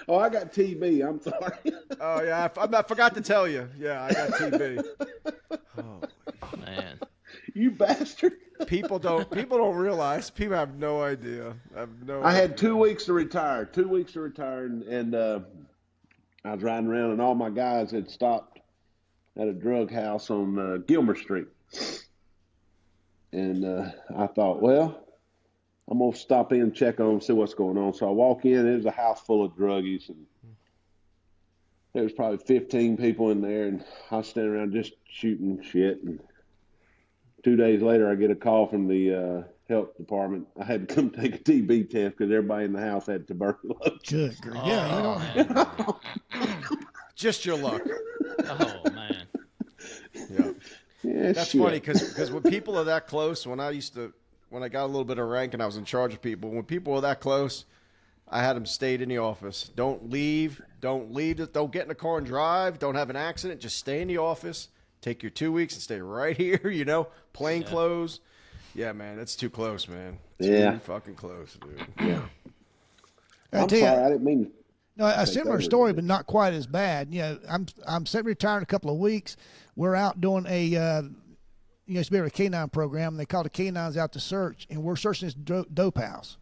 Oh, I got TB. I'm sorry. Oh yeah, I forgot to tell you. Yeah, I got TB. Man. You bastard. People don't realize. People have no idea. I had 2 weeks to retire. 2 weeks to retire, and I was riding around, and all my guys had stopped at a drug house on Gilmer Street. And I thought, well, I'm going to stop in and check on them, see what's going on. So I walk in, there's a house full of druggies, and there was probably 15 people in there, and I was standing around just shooting shit. And 2 days later, I get a call from the health department. I had to come take a TB test because everybody in the house had tuberculosis. Good grief. Yeah, you don't. Man. Just your luck. Oh man. Yeah. Yeah, That's shit. funny because when people are that close, when I got a little bit of rank and I was in charge of people, when people were that close, I had them stayed in the office. Don't leave. Don't get in the car and drive. Don't have an accident. Just stay in the office. Take your 2 weeks and stay right here, plain clothes. Yeah, man, it's too close, man. It's really fucking close, dude. Yeah. I I'm tell sorry, you, I didn't mean. no, a similar over story, there. but not quite as bad. I'm set retired in a couple of weeks. We're out doing a used to be a canine program. They called the canines out to search, and we're searching this dope house.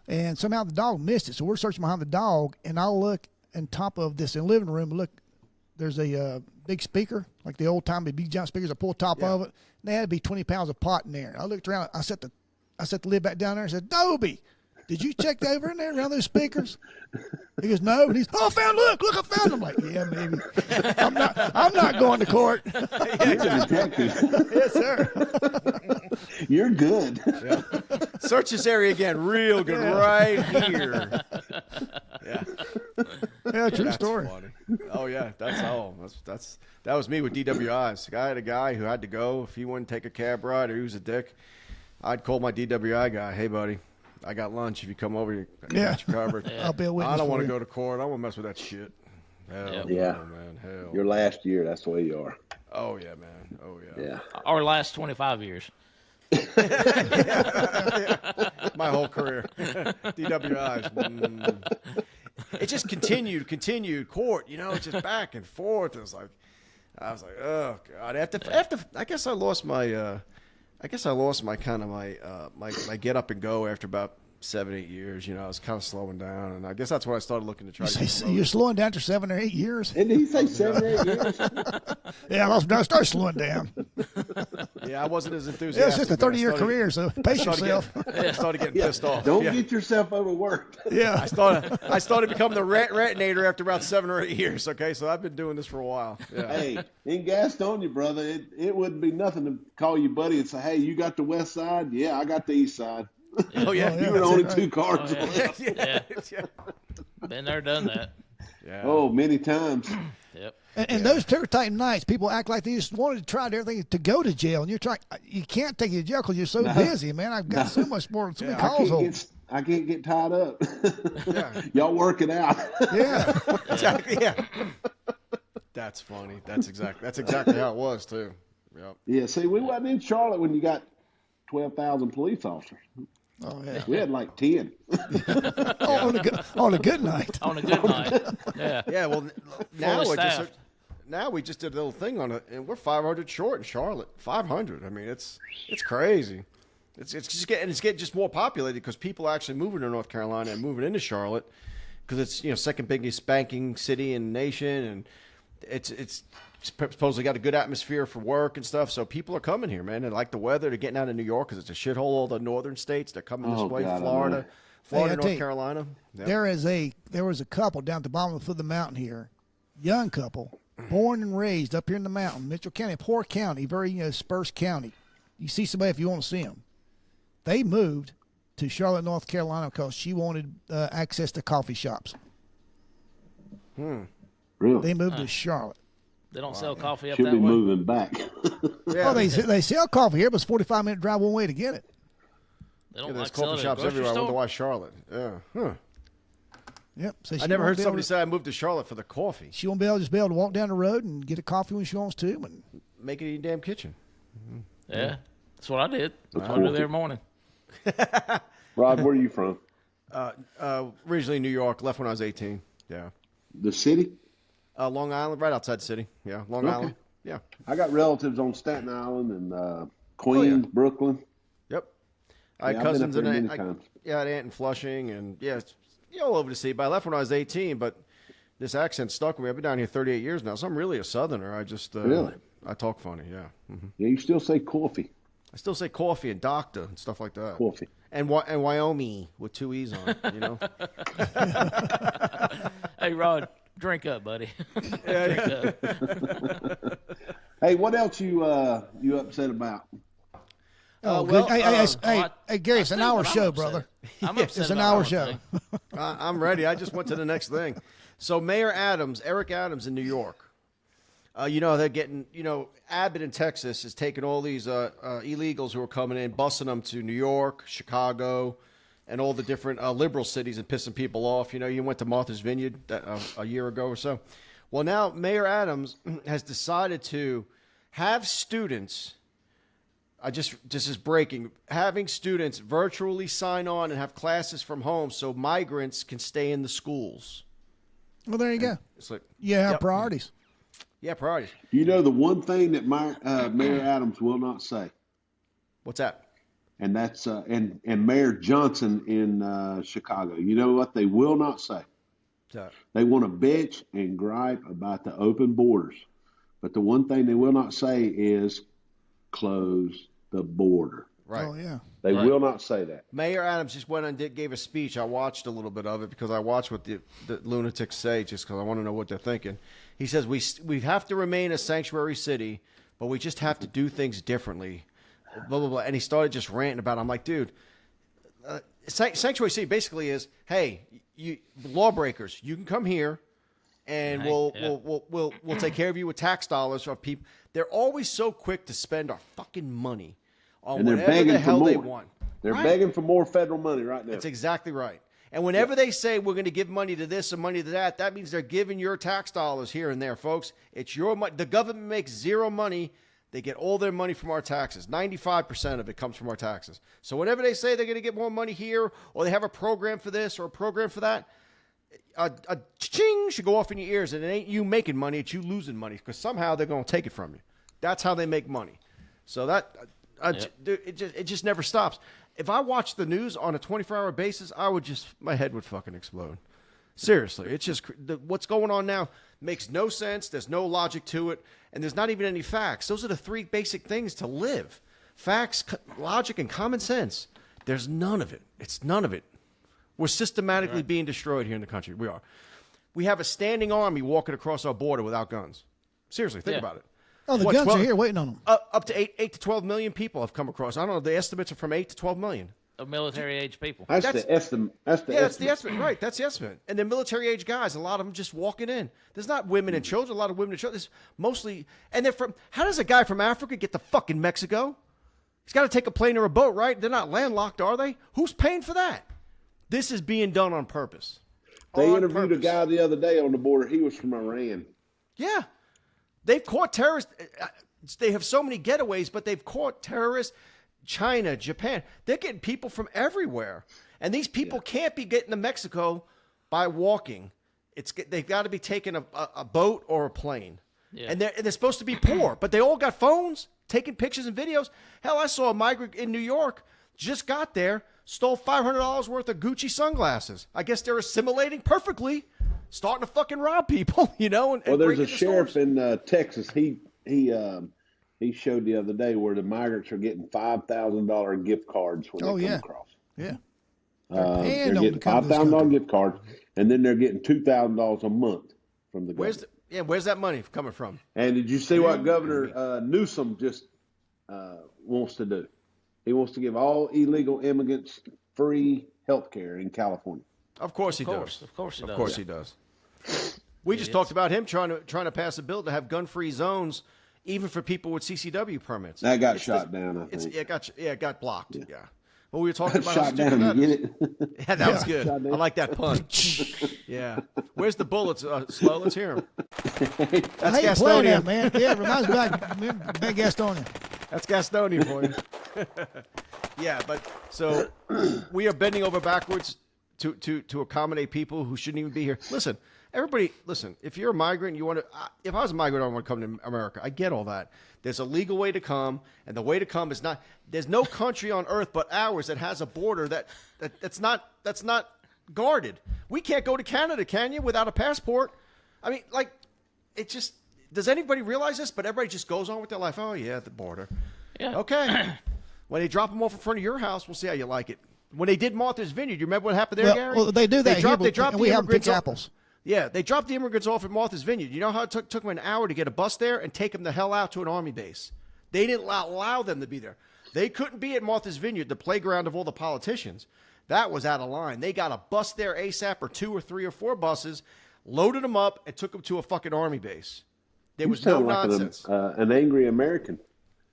And somehow the dog missed it, so we're searching behind the dog, and I'll look on top of this in the living room. Look, there's a big speaker, like the old time big giant speakers. I pulled the top of it, and there had to be 20 pounds of pot in there. I looked around. I set the lid back down there and said, "Dobie, did you check over in there around those speakers?" He goes, "No." And he's, "Oh, look, I found them." I'm like, "Yeah, maybe." I'm not going to court. You're a detective. Yes, sir. You're good. Yeah. Search this area again, real good, right here. Yeah. Yeah, true That's story. funny. Oh yeah, that was me with DWIs. I had a guy who had to go. If he wouldn't take a cab ride or he was a dick, I'd call my DWI guy. "Hey, buddy, I got lunch. If you come over, I got you covered." I'll be a witness. I don't want for to you. go to court. I don't want to mess with that shit. Hell Yep. Yeah. no, man. Hell. Your last year, that's the way you are. Oh yeah, man. Oh yeah. Yeah. Our last 25 years. My whole career. DWIs. It just continued court, it's just back and forth. I was like, oh God. After I guess I lost my kind of my get up and go after about 7-8 years. I was kind of slowing down, and I guess that's when I started looking to try to get You're slowing down for 7 or 8 years. Didn't he say 7 or 8 years? Yeah, I start slowing down. Yeah, I wasn't as enthusiastic. Yeah, it's just a man. 30-year career, so pace yourself. I started getting pissed off. Don't Yeah. get yourself overworked. Yeah. I started becoming the retinator after about 7 or 8 years. Okay, so I've been doing this for a while. Yeah. Hey, in Gastonia, brother, it wouldn't be nothing to call you buddy and say, "Hey, you got the west side? Yeah, I got the east side." Oh yeah, Oh, yeah. You were the only right. 2 cars Oh, yeah. left. Yeah. yeah. Been there, done that. Yeah. Oh, many times. Yep. And those ticker type nights, people act like they just wanted to try everything to go to jail, and you can't take you to jail because you're so busy, man. I've got so many calls home. I can't get tied up. Yeah. Y'all work it out. Yeah. Exactly. Yeah. That's funny. That's exactly how it was too. Yep. Yeah, see, we wasn't in Charlotte when you got 12,000 police officers. Oh yeah. We had like 10. On a good night. On a good night. Yeah. Yeah. Well, Fully staffed. now we just did a little thing on it, and we're 500 short in Charlotte. 500. I mean, it's crazy. It's getting just more populated because people are actually moving to North Carolina and moving into Charlotte because it's second biggest banking city in the nation, and it's supposedly got a good atmosphere for work and stuff. So people are coming here, man. They like the weather. They're getting out of New York because it's a shithole. All the northern states, they're coming this way. God, Florida, Hey, I tell North you, Carolina. Yep. There was a couple down at the bottom of the mountain here, young couple, born and raised up here in the mountain, Mitchell County, poor county, very sparse county. You see somebody if you want to see them. They moved to Charlotte, North Carolina, because she wanted access to coffee shops. Really? They moved to Charlotte. They don't sell coffee up Should that be way. moving back. Yeah, Oh, they sell coffee here, but it's a 45-minute drive one way to get it. They don't there's like selling coffee it at shops the everywhere. grocery I wonder store. why Charlotte. Yeah. Huh. Yep. So I never heard somebody say I moved to Charlotte for the coffee. she won't be able to walk down the road and get a coffee when she wants to. And Make it in your damn kitchen. Yeah. That's what I did. That's what I do every morning. Rod, where are you from? Originally New York. Left when I was 18. Yeah. The city? Long Island, right outside the city. Yeah. Long Okay. Island. Yeah. I got relatives on Staten Island and Queens, Brooklyn. Yep. I had Yeah, I've been cousins up there and many times. I had aunt in Flushing, and yeah, it's all over the city. But I left when I was 18. But this accent stuck with me. I've been down here 38 years now, so I'm really a Southerner. I just Really? I talk funny. Yeah. Yeah, you still say coffee. I still say coffee and doctor and stuff like that. Coffee. And Wyoming with 2 E's on it, you know? Hey, Rod, drink up, buddy. Drink up. Hey, what else you upset about? Oh, well, good. Hey, Gary, it's an hour show, brother. I'm upset It's an about hour one show. thing. I'm ready. I just went to the next thing. So Mayor Adams, Eric Adams in New York. They're getting, Abbott in Texas is taking all these illegals who are coming in, busing them to New York, Chicago, and all the different liberal cities and pissing people off. You went to Martha's Vineyard a year ago or so. Well, now Mayor Adams has decided to have students. This is breaking. Having students virtually sign on and have classes from home so migrants can stay in the schools. Well, there you go. It's like, You have yep. priorities. Yeah, priorities. You know the one thing that Mayor Adams will not say, What's that? and that's and Mayor Johnson in Chicago. You know what they will not say? They want to bitch and gripe about the open borders, but the one thing they will not say is close the border. Right. Oh, yeah. They will not say that. Mayor Adams just went and gave a speech. I watched a little bit of it because I watch what the lunatics say just because I want to know what they're thinking. He says we have to remain a sanctuary city, but we just have to do things differently. Blah, blah, blah. And he started just ranting about it. I'm like, dude, sanctuary city basically is, hey, you lawbreakers, you can come here and we'll take care of you with tax dollars of people. They're always so quick to spend our fucking money on And they're whatever begging the hell for they more. want. They're Right. begging for more federal money right now. That's exactly right. And whenever they say we're going to give money to this and money to that, that means they're giving your tax dollars here and there, folks. It's your money. The government makes zero money. They get all their money from our taxes. 95% of it comes from our taxes. So whenever they say they're going to get more money here, or they have a program for this or a program for that, a ching should go off in your ears, and it ain't you making money, it's you losing money, because somehow they're going to take it from you. That's how they make money. So that it just never stops. If I watched the news on a 24-hour basis, my head would fucking explode. Seriously, it's just what's going on now makes no sense. There's no logic to it, and there's not even any facts. Those are the three basic things to live: facts, logic, and common sense. There's none of it. It's none of it. We're systematically being destroyed here in the country. We are. We have a standing army walking across our border without guns. Seriously, think about it. Oh, the guns are here waiting on them. Up to 8 to 12 million people have come across. I don't know. The estimates are from 8 to 12 million. Of military-age people. That's the estimate. That's the estimate. Right, that's the estimate. And they're military-age guys. A lot of them just walking in. There's not women and children. A lot of women and children. There's mostly, and they're from. How does a guy from Africa get to fucking Mexico? He's got to take a plane or a boat, right? They're not landlocked, are they? Who's paying for that? This is being done on purpose. They interviewed a guy the other day on the border. He was from Iran. Yeah. They've caught terrorists. They have so many getaways, but they've caught terrorists. China, Japan. They're getting people from everywhere. And these people can't be getting to Mexico by walking. They've got to be taking a boat or a plane. Yeah. And they're supposed to be poor, but they all got phones, taking pictures and videos. Hell, I saw a migrant in New York, just got there, stole $500 worth of Gucci sunglasses. I guess they're assimilating perfectly, starting to fucking rob people, And well, there's a the sheriff stores. in Texas. He showed the other day where the migrants are getting $5,000 gift cards when they come across. Yeah. They're getting $5,000 gift cards, and then they're getting $2,000 a month from the government. Where's that money coming from? And did you see what Governor Newsom just wants to do? He wants to give all illegal immigrants free health care in California. Of course he does. Of course he does. Of course he does. We just talked about him trying to pass a bill to have gun-free zones, even for people with CCW permits. That got shot down, I think. It got blocked. Yeah. Well, we were talking about shot down. You get it? Yeah, that was good. I like that pun. Yeah. Where's the bullets? Slow. Let's hear them. That's Gastonia, man. Yeah, it reminds me of Big Gastonia. That's Gastonia for you. Yeah, but so we are bending over backwards to accommodate people who shouldn't even be here. Listen, everybody, if you're a migrant, you want to, if I was a migrant, I want to come to America. I get all that. There's a legal way to come, and the way to come is not, there's no country on earth but ours that has a border that's not guarded. We can't go to Canada, can you, without a passport? I mean, it just, does anybody realize this? But everybody just goes on with their life. Oh, yeah, the border. Yeah. Okay. When they drop them off in front of your house, we'll see how you like it. When they did Martha's Vineyard, you remember what happened there, Gary? Well, they do that. They dropped and we the have immigrants big off. apples. Yeah, they dropped the immigrants off at Martha's Vineyard. You know how it took them an hour to get a bus there and take them the hell out to an army base? They didn't allow them to be there. They couldn't be at Martha's Vineyard, the playground of all the politicians. That was out of line. They got a bus there ASAP, or 2 or 3 or 4 buses, loaded them up, and took them to a fucking army base. There was no nonsense. An angry American.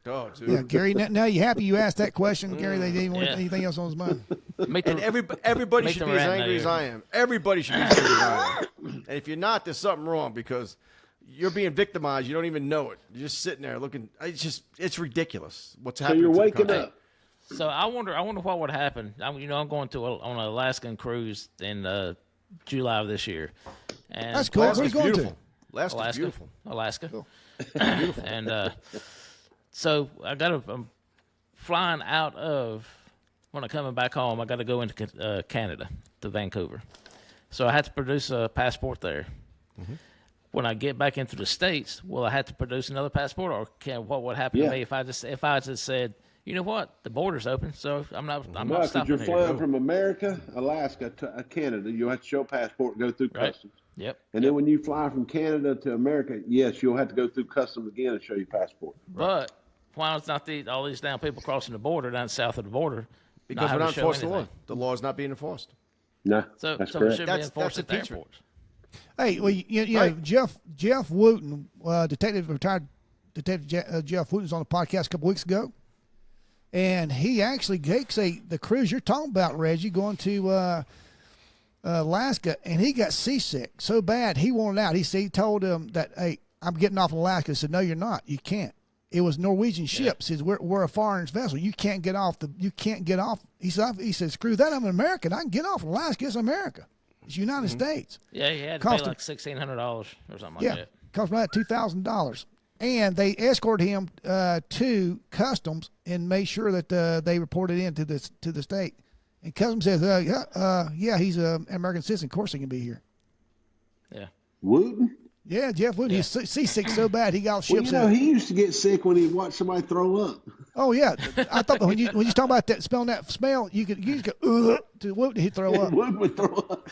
Oh, dude. Yeah, Gary. Now you happy you asked that question, Gary? They didn't want anything else on his mind. And everybody should be as angry as I am. Everybody should be as angry as I am. And if you're not, there's something wrong because you're being victimized. You don't even know it. You're just sitting there looking. It's ridiculous what's happening. So you're waking up. So I wonder what would happen. I'm going on an Alaskan cruise in July of this year. And that's cool. Where are you going to? Alaska's beautiful. Alaska. Cool. And so I'm flying out of, when I'm coming back home, I got to go into Canada, to Vancouver. So I had to produce a passport there. Mm-hmm. When I get back into the States, will I have to produce another passport, or what would happen to me if I just said, you know what, the border's open, so I'm not stopping you're here. flying from America, Alaska to Canada. You have to show a passport, go through customs. Yep. And then when you fly from Canada to America, yes, you'll have to go through customs again and show your passport. But why is not all these damn people crossing the border down south of the border? Because we're not enforcing the law. The law is not being enforced. No, so that's it correct. should be enforced at the airports. Hey, well, you know, Jeff Wooten, retired detective Jeff Wooten was on the podcast a couple weeks ago, and he actually the cruise you're talking about, Reggie, going to Alaska, and he got seasick so bad he wanted out. He told him that, hey, I'm getting off in Alaska. He said, no, you're not. You can't. It was Norwegian ships. He said, we're a foreign vessel. You can't get off. You can't get off. He said, screw that. I'm an American. I can get off in Alaska. It's America. It's United States. Yeah, he had to pay like $1,600 or something like that. Yeah, cost me like $2,000. And they escorted him to customs and made sure that they reported in to the state. And customs says, yeah, he's an American citizen. Of course he can be here. Yeah. Wooten? Yeah, Jeff Wooten. He's seasick so bad he got ships. Well, he used to get sick when he watched somebody throw up. Oh yeah, I thought when you talk about that smelling that smell, you just go to Wooten, he'd throw up. Wooten would throw up.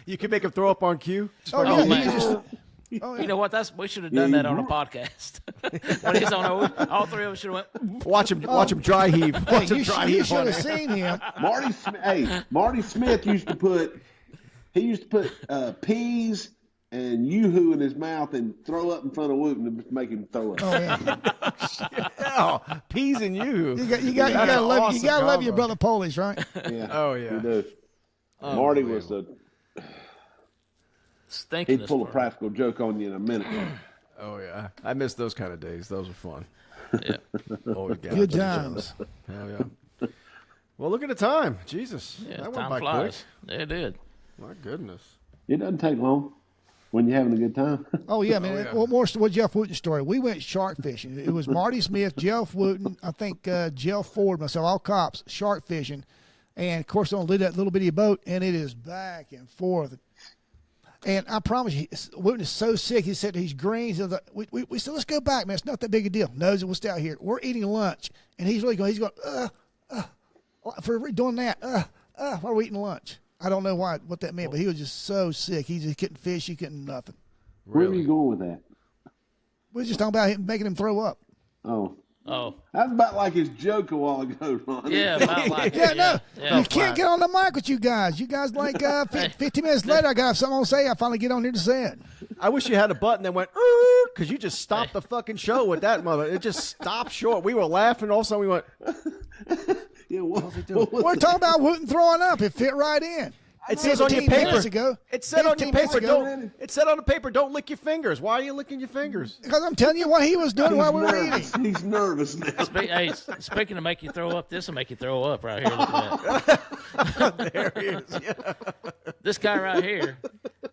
You can make him throw up on cue. Oh, man. Yeah. You know what? We should have done that on a podcast. When he's on, all three of us should have went. Watch him dry heave. You should have seen him. Marty Smith used to put peas and yoo-hoo in his mouth and throw up in front of Wooten to make him throw up. Oh yeah. Oh, peas and yoo-hoo. You gotta love your brother Polish, right? Yeah. Oh yeah. You do. Marty was he'd pull a practical joke on you in a minute. Oh yeah. I miss those kind of days. Those were fun. Yeah. Good times. Hell yeah. Well, look at the time. Jesus. Yeah, that went time by flies. quick. Yeah, it did. My goodness. It doesn't take long when you're having a good time. Oh yeah, man. What more? What Jeff Wooten story? We went shark fishing. It was Marty Smith, Jeff Wooten, I think Jeff Ford, myself, all cops, shark fishing, and of course on that little bitty boat, and it is back and forth. And I promise you, Wooten is so sick. He said he's green. He said, we said, let's go back, man. It's not that big a deal. No, we'll stay out here. We're eating lunch, and he's really going. He's going. For doing that. Why are we eating lunch? I don't know what that meant, but he was just so sick. He just couldn't fish. He couldn't nothing. Where are you going with that? We were just talking about him making him throw up. Oh. That's about like his joke a while ago, Ron. Yeah, about like yeah, you can't get on the mic with you guys. You guys like 15 minutes later, I got something to say. I finally get on here to say it. I wish you had a button that went, because you just stopped the fucking show with that mother. It just stopped short. We were laughing. All of a sudden we went, yeah, what was he doing? We're talking about Wooten throwing up. It fit right in. It says on your paper. It said on your paper, it said on the paper, don't lick your fingers. Why are you licking your fingers? Because I'm telling you what he was doing while we were eating. He's nervous now. Speaking of make you throw up, this will make you throw up right here. Look at that. There he is. Yeah. This guy right here,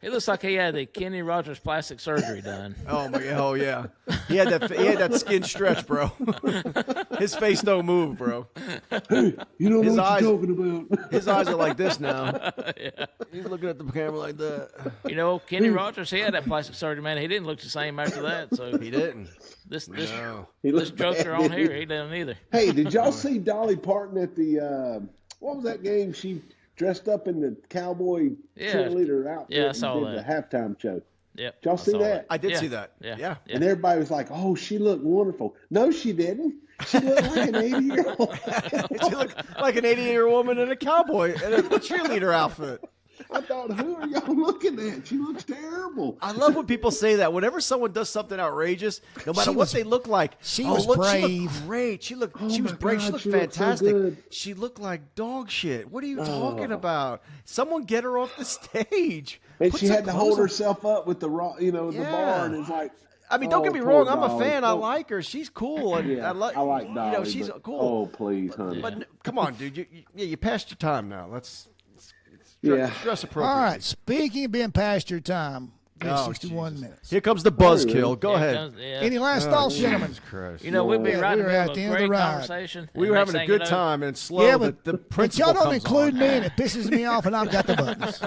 he looks like he had the Kenny Rogers plastic surgery done. Oh my! Oh yeah. He had that skin stretch, bro. His face don't move, bro. Hey, you don't know what you're talking about. His eyes are like this now. Yeah. He's looking at the camera like that. You know, Kenny Rogers, he had that plastic surgery, man. He didn't look the same after that. So he didn't. This joker on here, he didn't either. Hey, did y'all see Dolly Parton at the what was that game? She dressed up in the cowboy cheerleader outfit. Yeah, I saw and that. did the halftime show. Yep. Y'all see saw that? it. I did Yeah. see that. Yeah. Yeah. And everybody was like, "Oh, she looked wonderful." No, she didn't. She looked like an 80-year-old. She looked like an 80-year-old woman in a cowboy and a cheerleader outfit. I thought, who are y'all looking at? She looks terrible. I love when people say that. Whenever someone does something outrageous, no matter what they look like, she oh, was look, She brave. looked great. She looked. Oh she was my brave. She God, looked she looked so fantastic. good. She looked like dog shit. What are you talking about? Someone get her off the stage. And Put she some had to clothes hold on. herself up with the the Yeah. bar, and it's like. I mean, don't get me poor wrong. I'm a Dolly. fan. I Don't- like her. She's cool. And Yeah, I like Dolly. You know, she's but, cool. Oh, please, honey. But come on, dude. You passed your time now. Let's Yeah. dress appropriately. All right. Speaking of being past your time, we have Oh, 61 Jesus. minutes. Here comes the buzzkill. Go Here ahead. comes- yeah. Any last thoughts, gentlemen? Christ. You know, we'd be Yeah, right we in were the at middle the of end a of the great ride. conversation. We and were next having a thing good you know- time, and slow. Yeah, the but y'all principal don't comes include on. me, and it pisses me off, and I've got the buttons.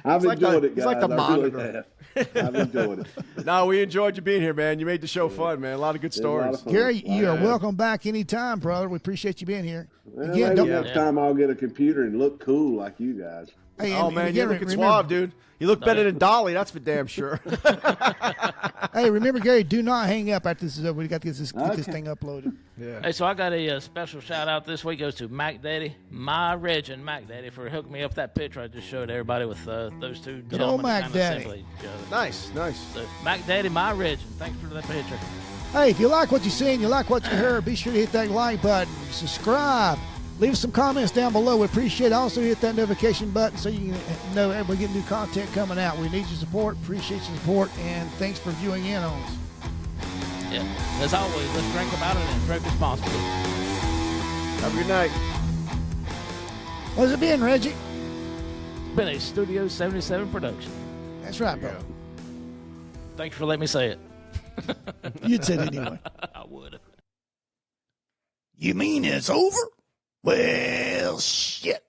I've like enjoyed the- it, he's guys. like the I really monitor. have. I've enjoyed it. No, we enjoyed you being here, man. You made the show fun, man. A lot of good It was a lot stories. of fun. Gary, you are Yeah. welcome back anytime, brother. We appreciate you being here. Well, Again, maybe don't, next time I'll get a computer and look cool like you guys. hey, Oh and man, again, you're looking remember, suave, dude. You look better than Dolly. That's for damn sure. Hey, remember, Gary, do not hang up after this is over. We got to get this Okay. thing uploaded. Yeah. Hey, so I got a special shout out this week goes to Mac Daddy, my Regin Mac Daddy, for hooking me up that picture I just showed everybody with those two old gentlemen Mac kind Daddy. of simply each other. Nice, nice. So Mac Daddy, my Regin, thanks for that picture. Hey, if you like what you see and you like what you heard, be sure to hit that like button, subscribe, leave us some comments down below. We appreciate it. Also, hit that notification button so you can know when we get new content coming out. We need your support, appreciate your support, and thanks for viewing in on us. Yeah. As always, let's drink about it and drink responsibly. Have a good night. What's it been, Reggie? It's been a Studio 77 production. That's right, bro. Thanks for letting me say it. You'd say it anyway. I would. You mean it's over? Well, shit.